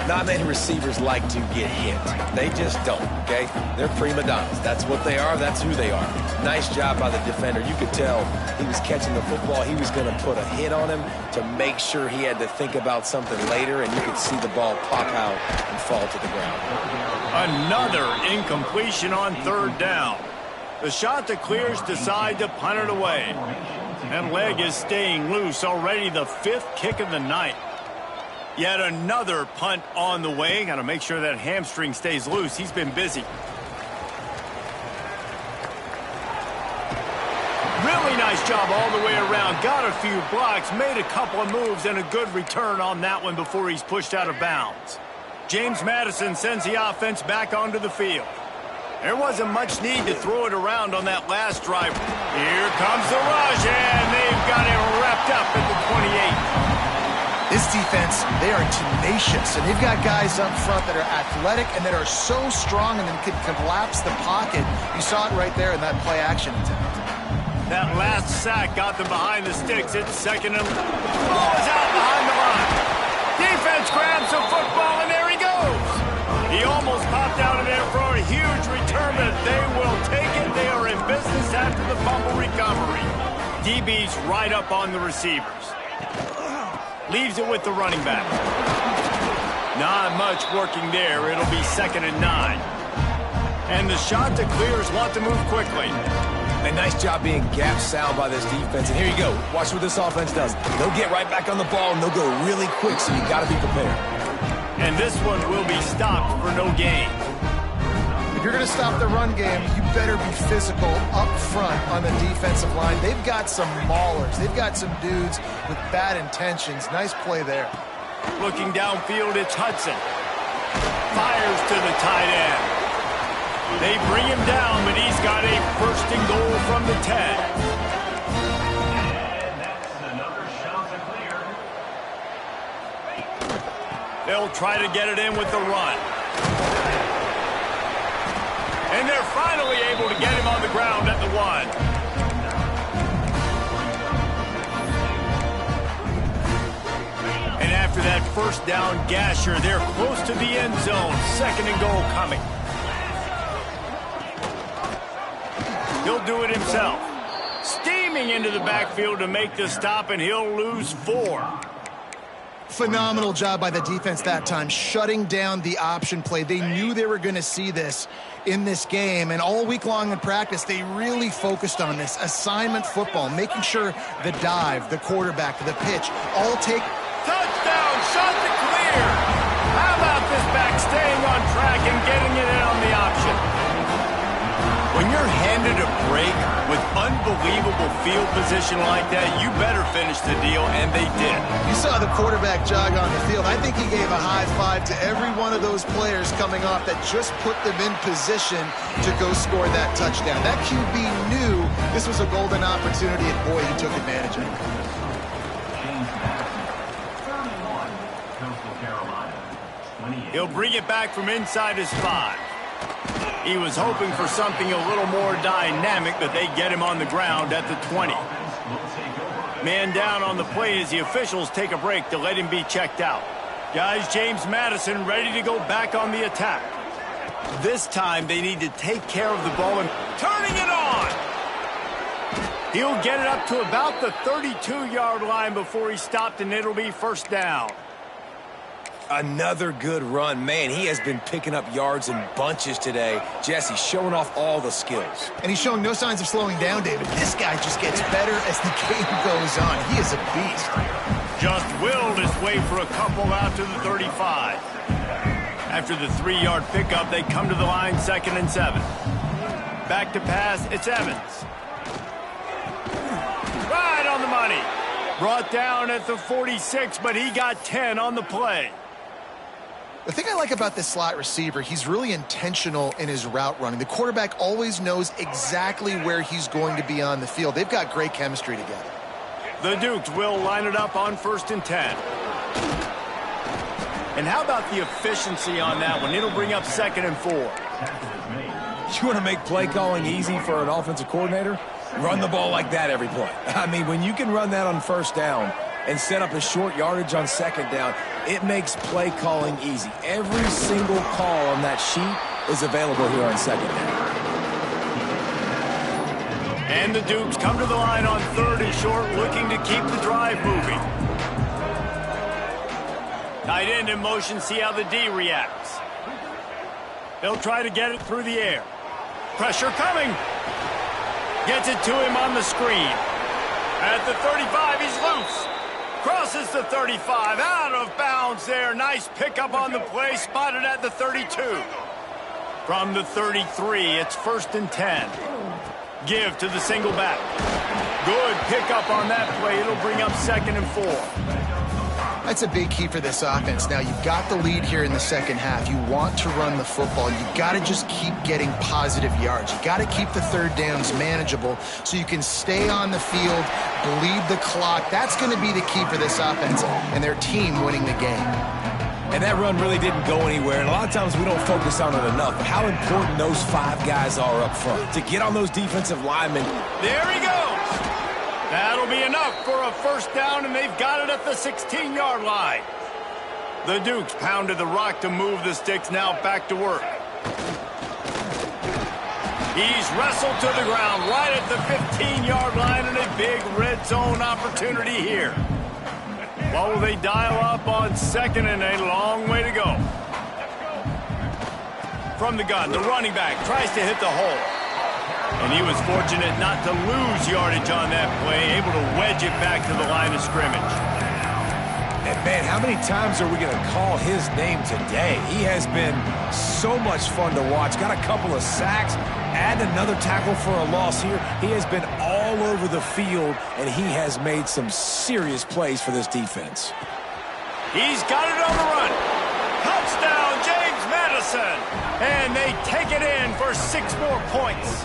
Not many receivers like to get hit. They just don't, okay? They're prima donnas. That's what they are. That's who they are. Nice job by the defender. You could tell he was catching the football. He was going to put a hit on him to make sure he had to think about something later, and you could see the ball pop out and fall to the ground. Another incompletion on third down. The shot that clears decide to punt it away. That leg is staying loose. Already the 5th kick of the night. Yet another punt on the way. Got to make sure that hamstring stays loose. He's been busy. Really nice job all the way around. Got a few blocks, made a couple of moves, and a good return on that one before he's pushed out of bounds. James Madison sends the offense back onto the field. There wasn't much need to throw it around on that last drive. Here comes the rush, and they've got it wrapped up at the 28. This defense, they are tenacious, and they've got guys up front that are athletic and that are so strong and then can collapse the pocket. You saw it right there in that play action attempt. That last sack got them behind the sticks. It's second and... The ball is out behind the line. Defense grabs the football, and there he goes. He almost popped out of there for a huge return, but they will take it. They are in business after the fumble recovery. DB's right up on the receivers. Leaves it with the running back. Not much working there. It'll be second and 9. And the shot to clears want to move quickly. A nice job being gap sound by this defense. And here you go. Watch what this offense does. They'll get right back on the ball, and they'll go really quick, so you got to be prepared. And this one will be stopped for no gain. If you're going to stop the run game, you better be physical up front on the defensive line. They've got some maulers. They've got some dudes with bad intentions. Nice play there. Looking downfield, it's Hudson. Fires to the tight end. They bring him down, but he's got a first and goal from the 10. And that's another shot to clear. They'll try to get it in with the run. And they're finally able to get him on the ground at the 1. And after that first down gasher, they're close to the end zone. Second and goal coming. He'll do it himself. Steaming into the backfield to make the stop, and he'll lose 4. Phenomenal job by the defense that time, shutting down the option play. They knew they were going to see this in this game, and all week long in practice, they really focused on this assignment football, making sure the dive, the quarterback, the pitch, all take... Touchdown, shot to clear. How about this back staying on track and getting it in on the option? When you're handed a break with unbelievable field position like that, you better finish the deal, and they did. You saw the quarterback jog on the field. I think he gave a high five to every one of those players coming off that just put them in position to go score that touchdown. That QB knew this was a golden opportunity, and boy, he took advantage of it. He'll bring it back from inside his 5. He was hoping for something a little more dynamic, but they get him on the ground at the 20. Man down on the play as the officials take a break to let him be checked out. Guys, James Madison ready to go back on the attack. This time they need to take care of the ball and turning it on. He'll get it up to about the 32-yard line before he stopped, and it'll be first down. Another good run. Man, he has been picking up yards in bunches today. Jesse showing off all the skills. And he's showing no signs of slowing down, David. This guy just gets better as the game goes on. He is a beast. Just willed his way for a couple out to the 35. After the 3-yard pickup, they come to the line, 2nd and 7. Back to pass, it's Evans. Right on the money. Brought down at the 46, but he got 10 on the play. The thing I like about this slot receiver, he's really intentional in his route running. The quarterback always knows exactly where he's going to be on the field. They've got great chemistry together. The Dukes will line it up on 1st and 10. And how about the efficiency on that one? It'll bring up 2nd and 4. You want to make play calling easy for an offensive coordinator? Run the ball like that every play. I mean, when you can run that on 1st down and set up a short yardage on 2nd down, it makes play calling easy. Every single call on that sheet is available here on 2nd down. And the Dukes come to the line on 3rd and short, looking to keep the drive moving. Tight end in motion, see how the D reacts. They'll try to get it through the air. Pressure coming. Gets it to him on the screen. At the 35, he's loose. Crosses the 35, out of bounds there. Nice pickup on the play, spotted at the 32. From the 33, it's 1st and 10. Give to the single back. Good pickup on that play. It'll bring up 2nd and 4. That's a big key for this offense. Now, you've got the lead here in the second half. You want to run the football. You've got to just keep getting positive yards. You've got to keep the 3rd downs manageable so you can stay on the field, bleed the clock. That's going to be the key for this offense and their team winning the game. And that run really didn't go anywhere. And a lot of times we don't focus on it enough. But how important those 5 guys are up front to get on those defensive linemen. There he goes. That'll be enough for a 1st down, and they've got it at the 16-yard line. The Dukes pounded the rock to move the sticks, now back to work. He's wrestled to the ground right at the 15-yard line, and a big red zone opportunity here. What will they dial up on 2nd and a long way to go? From the gun, the running back tries to hit the hole. And he was fortunate not to lose yardage on that play, able to wedge it back to the line of scrimmage. And, man, how many times are we going to call his name today? He has been so much fun to watch. Got a couple of sacks, add another tackle for a loss here. He has been all over the field, and he has made some serious plays for this defense. He's got it on the run. Touchdown, James Madison. And they take it in for 6 more points.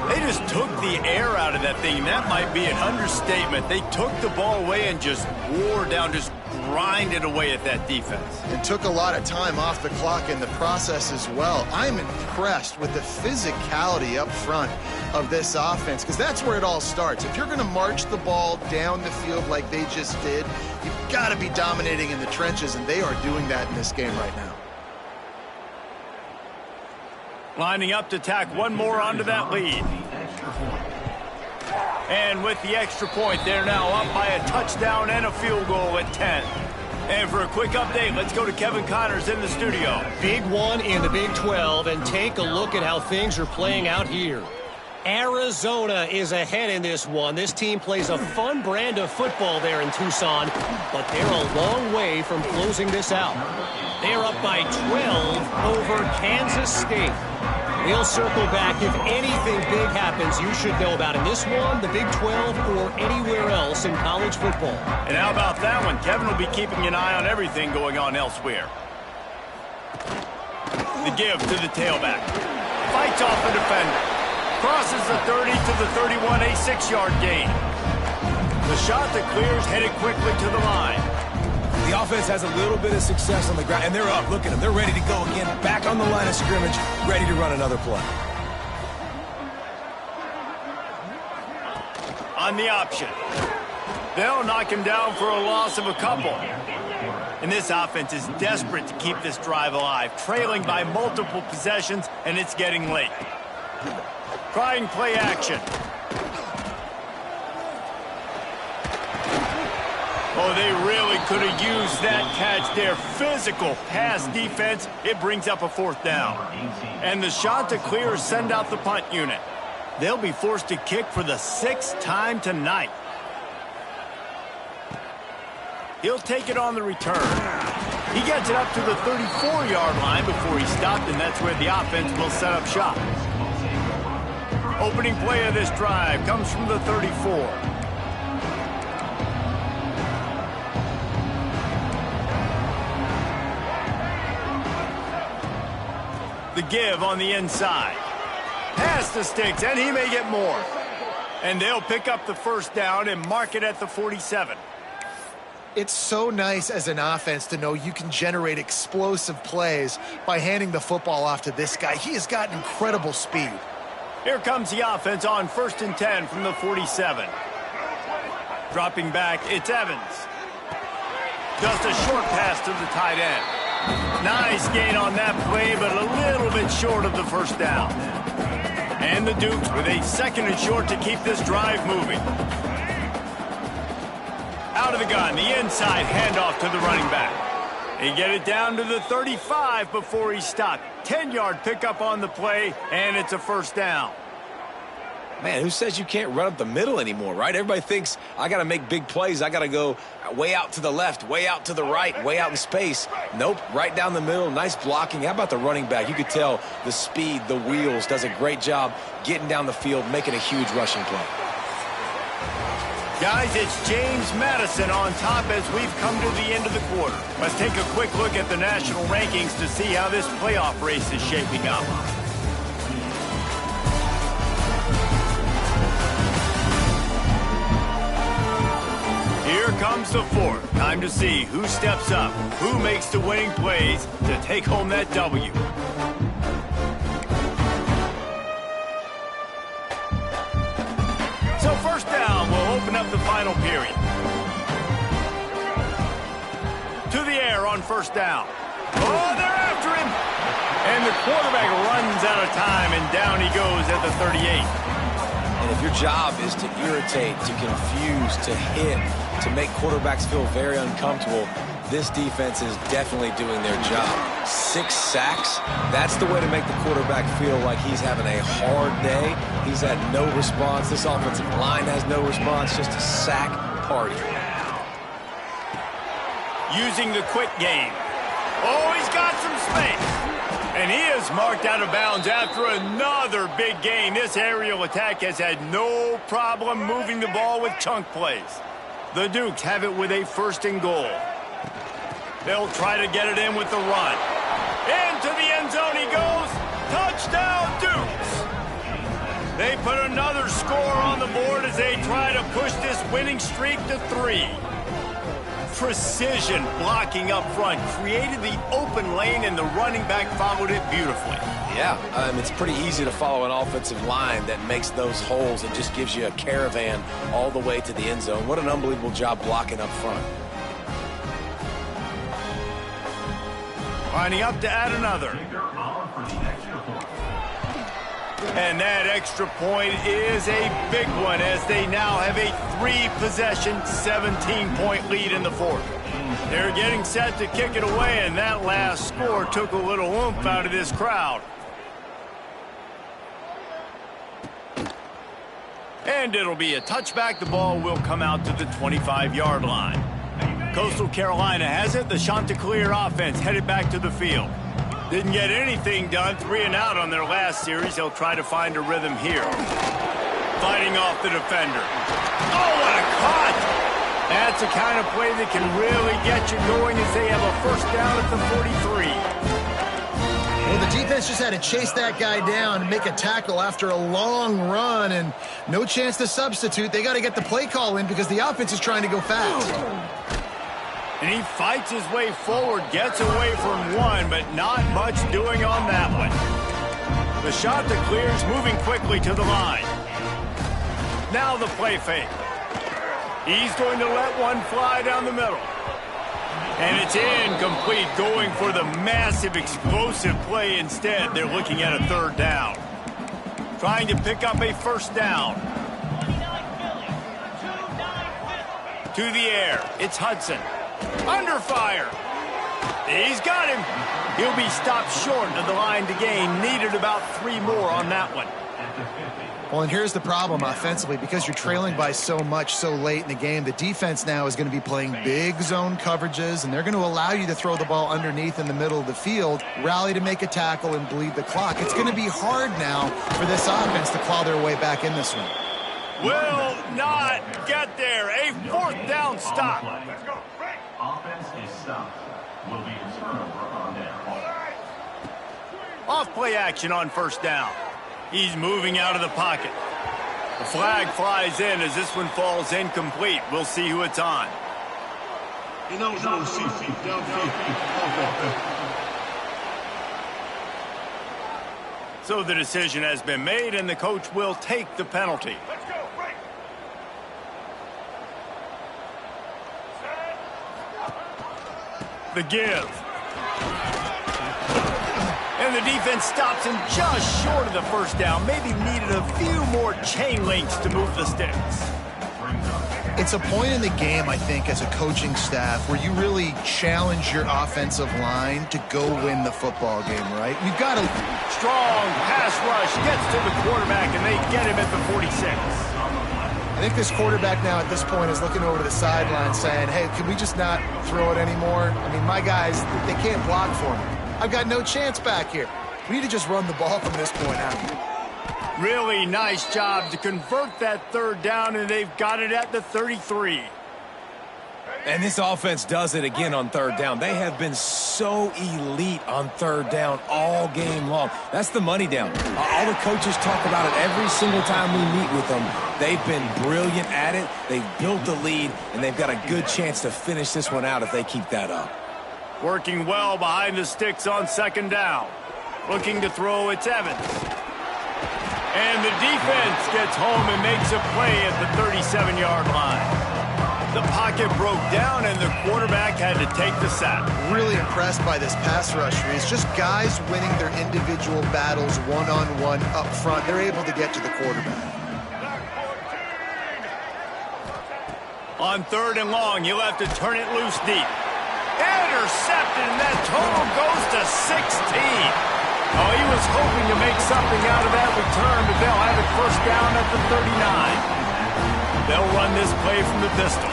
They just took the air out of that thing. That might be an understatement. They took the ball away and just wore down, just grinded away at that defense. And took a lot of time off the clock in the process as well. I'm impressed with the physicality up front of this offense, because that's where it all starts. If you're going to march the ball down the field like they just did, you've got to be dominating in the trenches, and they are doing that in this game right now. Lining up to tack one more onto that lead. And with the extra point, they're now up by a touchdown and a field goal at 10. And for a quick update, let's go to Kevin Connors in the studio. Big one in the Big 12, and take a look at how things are playing out here. Arizona is ahead in this one. This team plays a fun brand of football there in Tucson, but they're a long way from closing this out. They're up by 12 over Kansas State. We'll circle back if anything big happens you should know about in this one, the Big 12, or anywhere else in college football. And how about that one? Kevin will be keeping an eye on everything going on elsewhere. The give to the tailback. Fights off the defender. Crosses the 30 to the 31, a 6-yard gain. The shot that clears headed quickly to the line. The offense has a little bit of success on the ground, and they're up. Look at them. They're ready to go again. Back on the line of scrimmage, ready to run another play. On the option. They'll knock him down for a loss of a couple. And this offense is desperate to keep this drive alive, trailing by multiple possessions, and it's getting late. Trying play action. Oh, they really could have used that catch there. Physical pass defense. It brings up a 4th down. And the Chanticleers send out the punt unit. They'll be forced to kick for the 6th time tonight. He'll take it on the return. He gets it up to the 34-yard line before he stopped, and that's where the offense will set up shop. Opening play of this drive comes from the 34. The give on the inside. Pass the sticks, and he may get more. And they'll pick up the 1st down and mark it at the 47. It's so nice as an offense to know you can generate explosive plays by handing the football off to this guy. He has got incredible speed. Here comes the offense on 1st and 10 from the 47. Dropping back, it's Evans. Just a short pass to the tight end. Nice gain on that play, but a little bit short of the 1st down. And the Dukes with a 2nd and short to keep this drive moving. Out of the gun, the inside handoff to the running back. He get it down to the 35 before he stopped. 10-yard pickup on the play, and it's a 1st down. Man, who says you can't run up the middle anymore, right? Everybody thinks I got to make big plays. I got to go way out to the left, way out to the right, way out in space. Nope, right down the middle. Nice blocking. How about the running back? You could tell the speed, the wheels, does a great job getting down the field, making a huge rushing play. Guys, it's James Madison on top as we've come to the end of the quarter. Let's take a quick look at the national rankings to see how this playoff race is shaping up. Here comes the 4th. Time to see who steps up, who makes the winning plays to take home that W. So 1st down will open up the final period. To the air on 1st down. Oh, they're after him. And the quarterback runs out of time, and down he goes at the 38. And if your job is to irritate, to confuse, to hit, to make quarterbacks feel very uncomfortable, this defense is definitely doing their job. 6 sacks, that's the way to make the quarterback feel like he's having a hard day. He's had no response. This offensive line has no response, just a sack party. Using the quick game. Oh, he's got some space. And he is marked out of bounds after another big gain. This aerial attack has had no problem moving the ball with chunk plays. The Dukes have it with a 1st and goal. They'll try to get it in with the run. Into the end zone he goes. Touchdown, Dukes! They put another score on the board as they try to push this winning streak to 3. Precision blocking up front created the open lane, and the running back followed it beautifully. Yeah, it's pretty easy to follow an offensive line that makes those holes and just gives you a caravan all the way to the end zone. What an unbelievable job blocking up front. Lining up to add another. And that extra point is a big one as they now have a 3-possession, 17-point lead in the 4th. They're getting set to kick it away, and that last score took a little oomph out of this crowd. And it'll be a touchback. The ball will come out to the 25-yard line. Coastal Carolina has it. The Chanticleer offense headed back to the field. Didn't get anything done. 3 and out on their last series. They'll try to find a rhythm here. Fighting off the defender. Oh, what a cut! That's the kind of play that can really get you going as they have a 1st down at the 43. Well, the defense just had to chase that guy down and make a tackle after a long run, and no chance to substitute. They got to get the play call in because the offense is trying to go fast. And he fights his way forward, gets away from one, but not much doing on that one. The Chanticleers moving quickly to the line. Now the play fake. He's going to let one fly down the middle. And it's incomplete, going for the massive explosive play instead. They're looking at a third down. Trying to pick up a first down. To the air, it's Hudson. Under fire. He's got him. He'll be stopped short of the line to gain. Needed about 3 more on that one. Well, and here's the problem offensively. Because you're trailing by so much so late in the game, the defense now is going to be playing big zone coverages, and they're going to allow you to throw the ball underneath in the middle of the field, rally to make a tackle, and bleed the clock. It's going to be hard now for this offense to claw their way back in this one. Will not get there. A fourth down stop. Offense is stopped. Will be a turnover on down. Off play action on first down. He's moving out of the pocket. The flag flies in as this one falls incomplete. We'll see who it's on. So the decision has been made, and the coach will take the penalty. The give. And the defense stops him just short of the first down. Maybe needed a few more chain links to move the sticks. It's a point in the game, I think, as a coaching staff where you really challenge your offensive line to go win the football game, right? You've got to... Strong pass rush gets to the quarterback, and they get him at the 46. I think this quarterback now at this point is looking over to the sideline saying, hey, can we just not throw it anymore? I mean, my guys, they can't block for me. I've got no chance back here. We need to just run the ball from this point out. Really nice job to convert that third down, and they've got it at the 33. And this offense does it again on third down. They have been so elite on third down all game long. That's the money down. All the coaches talk about it every single time we meet with them. They've been brilliant at it. They've built the lead, and they've got a good chance to finish this one out if they keep that up. Working well behind the sticks on second down. Looking to throw, it's Evans. And the defense gets home and makes a play at the 37-yard line. The pocket broke down, and the quarterback had to take the sack. Really impressed by this pass rush. It's just guys winning their individual battles one-on-one up front. They're able to get to the quarterback. On third and long, he'll have to turn it loose deep. Intercepted, and that total goes to 16. Oh, he was hoping to make something out of that return, but they'll have it first down at the 39. They'll run this play from the pistol.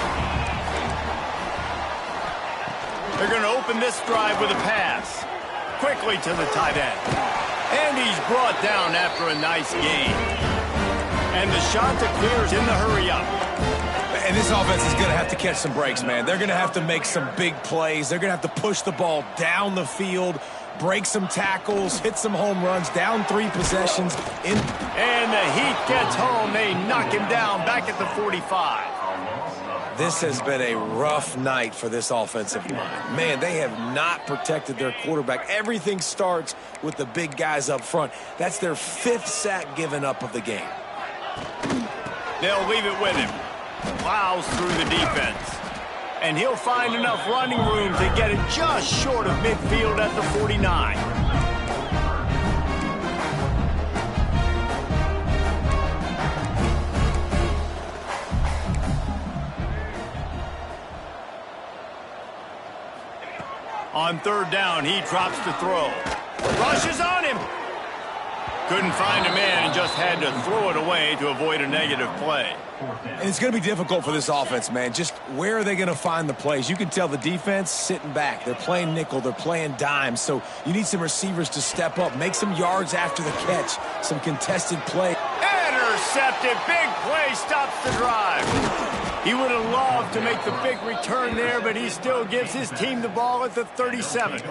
They're going to open this drive with a pass. Quickly to the tight end. And he's brought down after a nice gain. And the shot to clear is in the hurry-up. And this offense is going to have to catch some breaks, man. They're going to have to make some big plays. They're going to have to push the ball down the field, break some tackles, hit some home runs, down 3 possessions. And the Heat gets home. They knock him down back at the 45. This has been a rough night for this offensive line. Man, they have not protected their quarterback. Everything starts with the big guys up front. That's their 5th sack given up of the game. They'll leave it with him. Plows through the defense. And he'll find enough running room to get it just short of midfield at the 49. On third down, he drops to throw. Rushes on him. Couldn't find a man and just had to throw it away to avoid a negative play. And it's going to be difficult for this offense, man. Just where are they going to find the plays? You can tell the defense sitting back. They're playing nickel. They're playing dime. So you need some receivers to step up, make some yards after the catch, some contested play. Intercepted. Big play stops the drive. He would have loved to make the big return there, but he still gives his team the ball at the 37.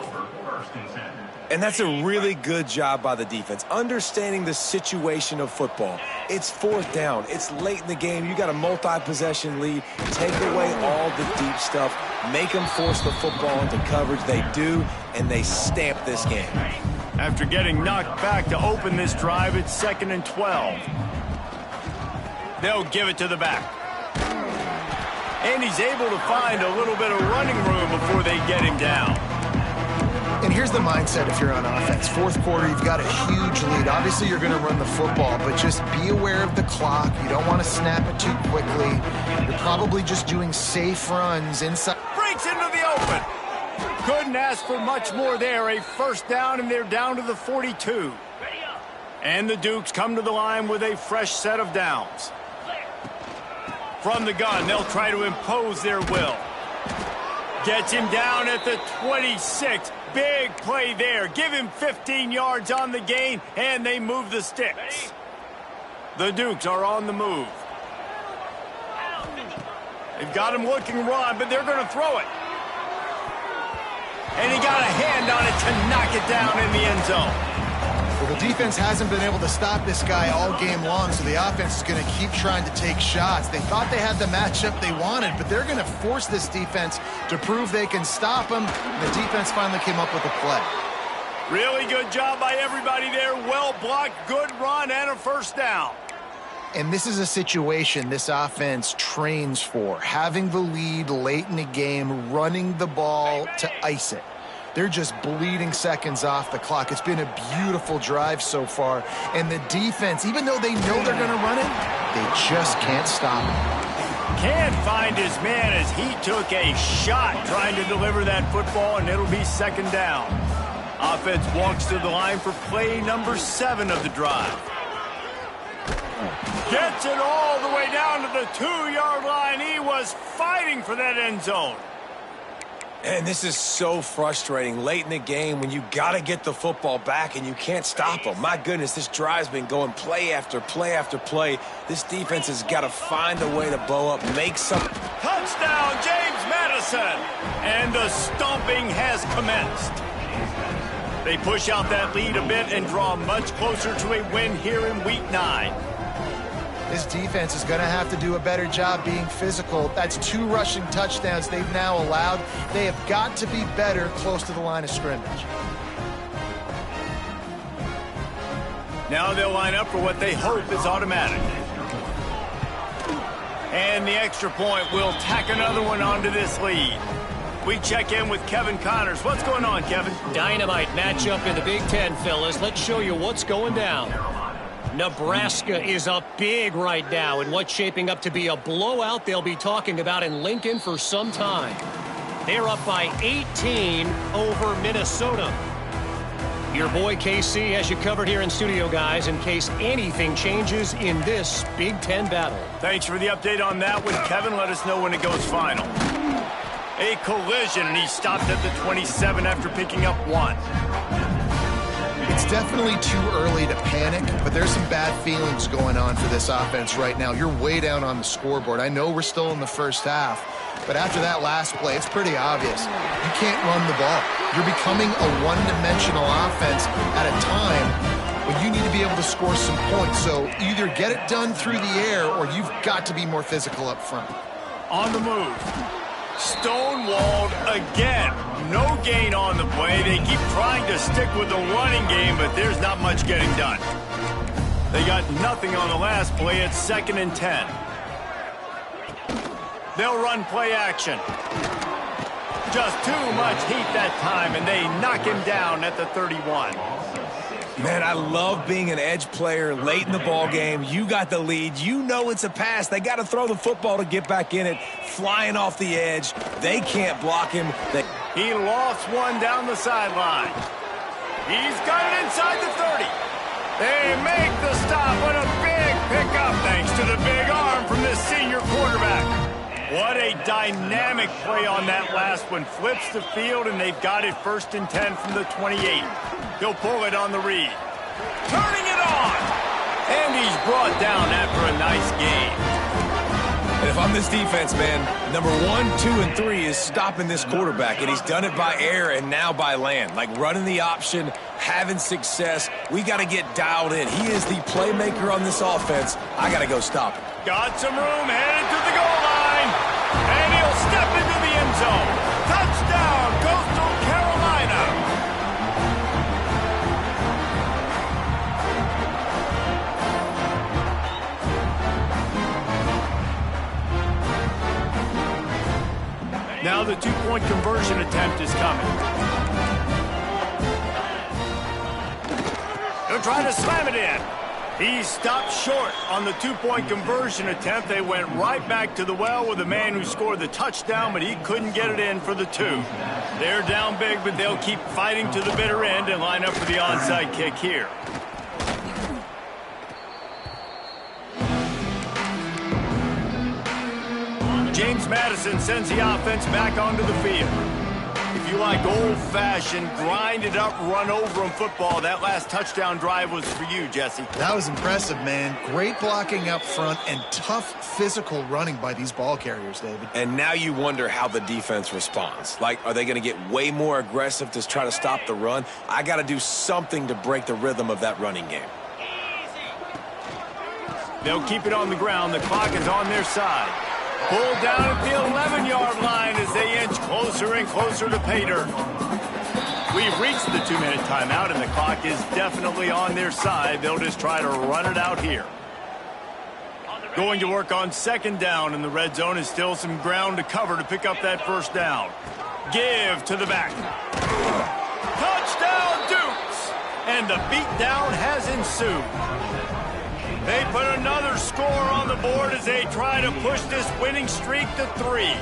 And that's a really good job by the defense, understanding the situation of football. It's fourth down. It's late in the game. You got a multi-possession lead. Take away all the deep stuff. Make them force the football into coverage. They do, and they stamp this game. After getting knocked back to open this drive, it's 2nd and 12. They'll give it to the back. And he's able to find a little bit of running room before they get him down. And here's the mindset if you're on offense. Fourth quarter, you've got a huge lead. Obviously, you're going to run the football, but just be aware of the clock. You don't want to snap it too quickly. You're probably just doing safe runs inside. Breaks into the open. Couldn't ask for much more there. A first down, and they're down to the 42. And the Dukes come to the line with a fresh set of downs. From the gun, they'll try to impose their will. Gets him down at the 26. Big play there. Give him 15 yards on the gain, and they move the sticks. The Dukes are on the move. They've got him looking run, but they're going to throw it. And he got a hand on it to knock it down in the end zone. Well, the defense hasn't been able to stop this guy all game long, so the offense is going to keep trying to take shots. They thought they had the matchup they wanted, but they're going to force this defense to prove they can stop him. The defense finally came up with a play. Really good job by everybody there. Well blocked, good run, and a first down. And this is a situation this offense trains for, having the lead late in the game, running the ball to ice it. They're just bleeding seconds off the clock. It's been a beautiful drive so far. And the defense, even though they know they're going to run it, they just can't stop it. Can't find his man as he took a shot trying to deliver that football, and it'll be second down. Offense walks to the line for play number 7 of the drive. Gets it all the way down to the 2-yard line. He was fighting for that end zone. And this is so frustrating late in the game when you got to get the football back and you can't stop them. My goodness, this drive's been going play after play after play. This defense has got to find a way to bow up, make some. Touchdown, James Madison! And the stomping has commenced. They push out that lead a bit and draw much closer to a win here in Week 9. This defense is going to have to do a better job being physical. That's 2 rushing touchdowns they've now allowed. They have got to be better close to the line of scrimmage. Now they'll line up for what they hope is automatic. And the extra point will tack another one onto this lead. We check in with Kevin Connors. What's going on, Kevin? Dynamite matchup in the Big Ten, fellas. Let's show you what's going down. Nebraska is up big right now in what's shaping up to be a blowout they'll be talking about in Lincoln for some time. They're up by 18 over Minnesota. Your boy KC has you covered here in studio, guys, in case anything changes in this Big Ten battle. Thanks for the update on that one, Kevin. Let us know when it goes final. A collision, and he stopped at the 27 after picking up 1. It's definitely too early to panic, but there's some bad feelings going on for this offense right now. You're way down on the scoreboard. I know we're still in the first half, but after that last play, it's pretty obvious. You can't run the ball. You're becoming a one-dimensional offense at a time when you need to be able to score some points. So either get it done through the air or you've got to be more physical up front. On the move. Stonewalled again. No gain on the play. They keep trying to stick with the running game, but there's not much getting done. They got nothing on the last play. It's 2nd and 10. They'll run play action. Just too much heat that time, and they knock him down at the 31. Man, I love being an edge player late in the ball game. You got the lead. You know it's a pass. They got to throw the football to get back in it. Flying off the edge. They can't block him. He lost one down the sideline. He's got it inside the 30. They make the stop. What a big pickup thanks to the big arm from this senior quarterback. What a dynamic play on that last one. Flips the field, and they've got it 1st and 10 from the 28. He'll pull it on the read. Turning it on. And he's brought down after a nice game. And if I'm this defense, man, number 1, 2, and 3 is stopping this quarterback. And he's done it by air and now by land. Like running the option, having success. We got to get dialed in. He is the playmaker on this offense. I got to go stop him. Got some room, headed to the goal line. And he'll step into the end zone. Touchdown, Coastal Carolina. the two-point conversion attempt is coming. They'll try to slam it in. He stopped short on the two-point conversion attempt. They went right back to the well with the man who scored the touchdown, but he couldn't get it in for the two. They're down big, but they'll keep fighting to the bitter end and line up for the onside kick here. James Madison sends the offense back onto the field. If you like old-fashioned, grind-it-up, run-over-'em football, that last touchdown drive was for you, Jesse. That was impressive, man. Great blocking up front and tough physical running by these ball carriers, David. And now you wonder how the defense responds. Like, are they going to get way more aggressive to try to stop the run? I got to do something to break the rhythm of that running game. They'll keep it on the ground. The clock is on their side. Pulled down at the 11-yard line as they inch closer and closer to pay dirt. We've reached the 2-minute timeout, and the clock is definitely on their side. They'll just try to run it out here. Going to work on second down, and the red zone is still some ground to cover to pick up that first down. Give to the back. Touchdown, Dukes! And the beatdown has ensued. They put another score on the board as they try to push this winning streak to 3.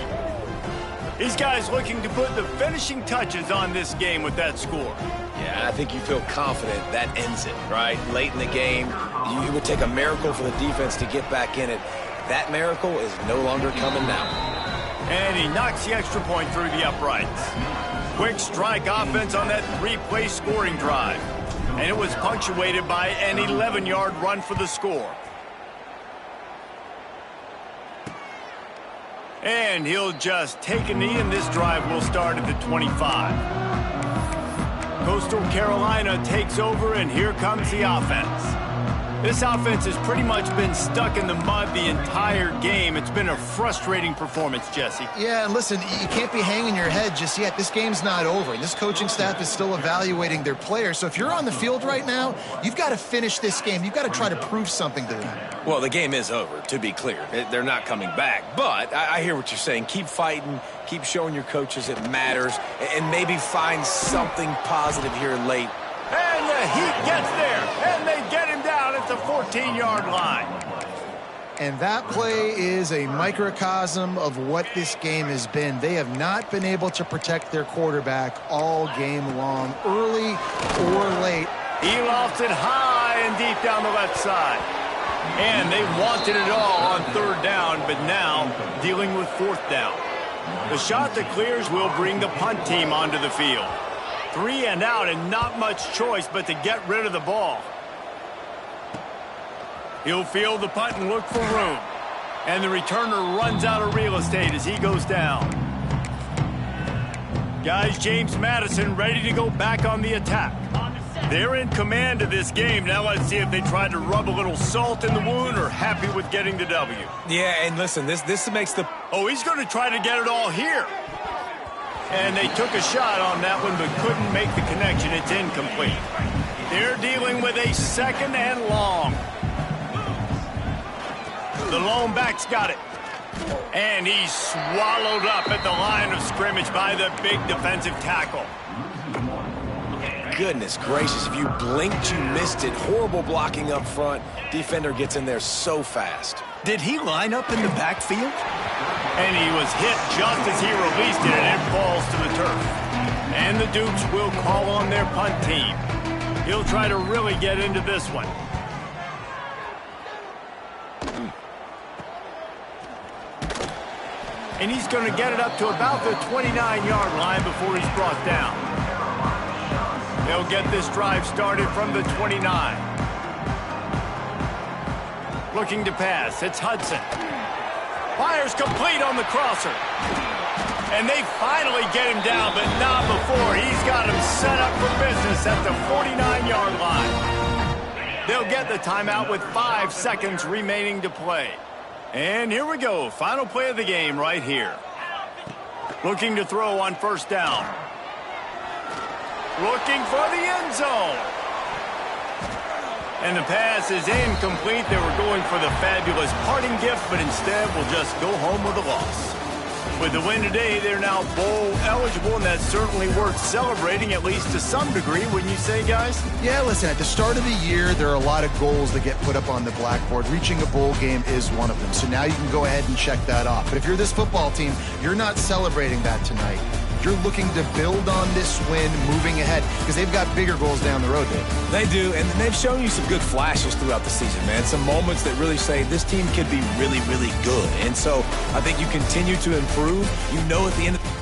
These guys looking to put the finishing touches on this game with that score. Yeah, I think you feel confident that ends it, right? Late in the game, it would take a miracle for the defense to get back in it. That miracle is no longer coming now. And he knocks the extra point through the uprights. Quick strike offense on that 3-play scoring drive. And it was punctuated by an 11-yard run for the score. And he'll just take a knee, and this drive will start at the 25. Coastal Carolina takes over, and here comes the offense. This offense has pretty much been stuck in the mud the entire game. It's been a frustrating performance, Jesse. Yeah, and listen, you can't be hanging your head just yet. This game's not over. This coaching staff is still evaluating their players. So if you're on the field right now, you've got to finish this game. You've got to try to prove something to them. Well, the game is over, to be clear. They're not coming back. But I hear what you're saying. Keep fighting. Keep showing your coaches it matters. And maybe find something positive here late. And the Heat gets there, and they get him down at the 14-yard line. And that play is a microcosm of what this game has been. They have not been able to protect their quarterback all game long, early or late. He lofts it high and deep down the left side. And they wanted it all on third down, but now dealing with fourth down. The shot that clears will bring the punt team onto the field. 3 and out, and not much choice but to get rid of the ball. He'll field the punt and look for room. And the returner runs out of real estate as he goes down. Guys, James Madison ready to go back on the attack. They're in command of this game. Now let's see if they try to rub a little salt in the wound or happy with getting the W. Yeah, and listen, this makes the... Oh, he's going to try to get it all here. And they took a shot on that one but couldn't make the connection. It's incomplete. They're dealing with a second and long. The lone back's got it. And he's swallowed up at the line of scrimmage by the big defensive tackle. Goodness gracious, if you blinked, you missed it. Horrible blocking up front. Defender gets in there so fast. Did he line up in the backfield? And he was hit just as he released it, and it falls to the turf. And the Dukes will call on their punt team. He'll try to really get into this one. And he's going to get it up to about the 29-yard line before he's brought down. They'll get this drive started from the 29. Looking to pass, it's Hudson. Fires complete on the crosser. And they finally get him down, but not before. He's got him set up for business at the 49-yard line. They'll get the timeout with 5 seconds remaining to play. And here we go. Final play of the game right here. Looking to throw on first down. Looking for the end zone. And the pass is incomplete. They were going for the fabulous parting gift, but instead will just go home with a loss. With the win today, they're now bowl eligible, and that's certainly worth celebrating, at least to some degree, wouldn't you say, guys? Yeah, listen, at the start of the year, there are a lot of goals that get put up on the blackboard. Reaching a bowl game is one of them. So now you can go ahead and check that off. But if you're this football team, you're not celebrating that tonight. You're looking to build on this win moving ahead because they've got bigger goals down the road, Dave. They do, and they've shown you some good flashes throughout the season, man. Some moments that really say this team could be really, really good. And so I think you continue to improve. You know at the end of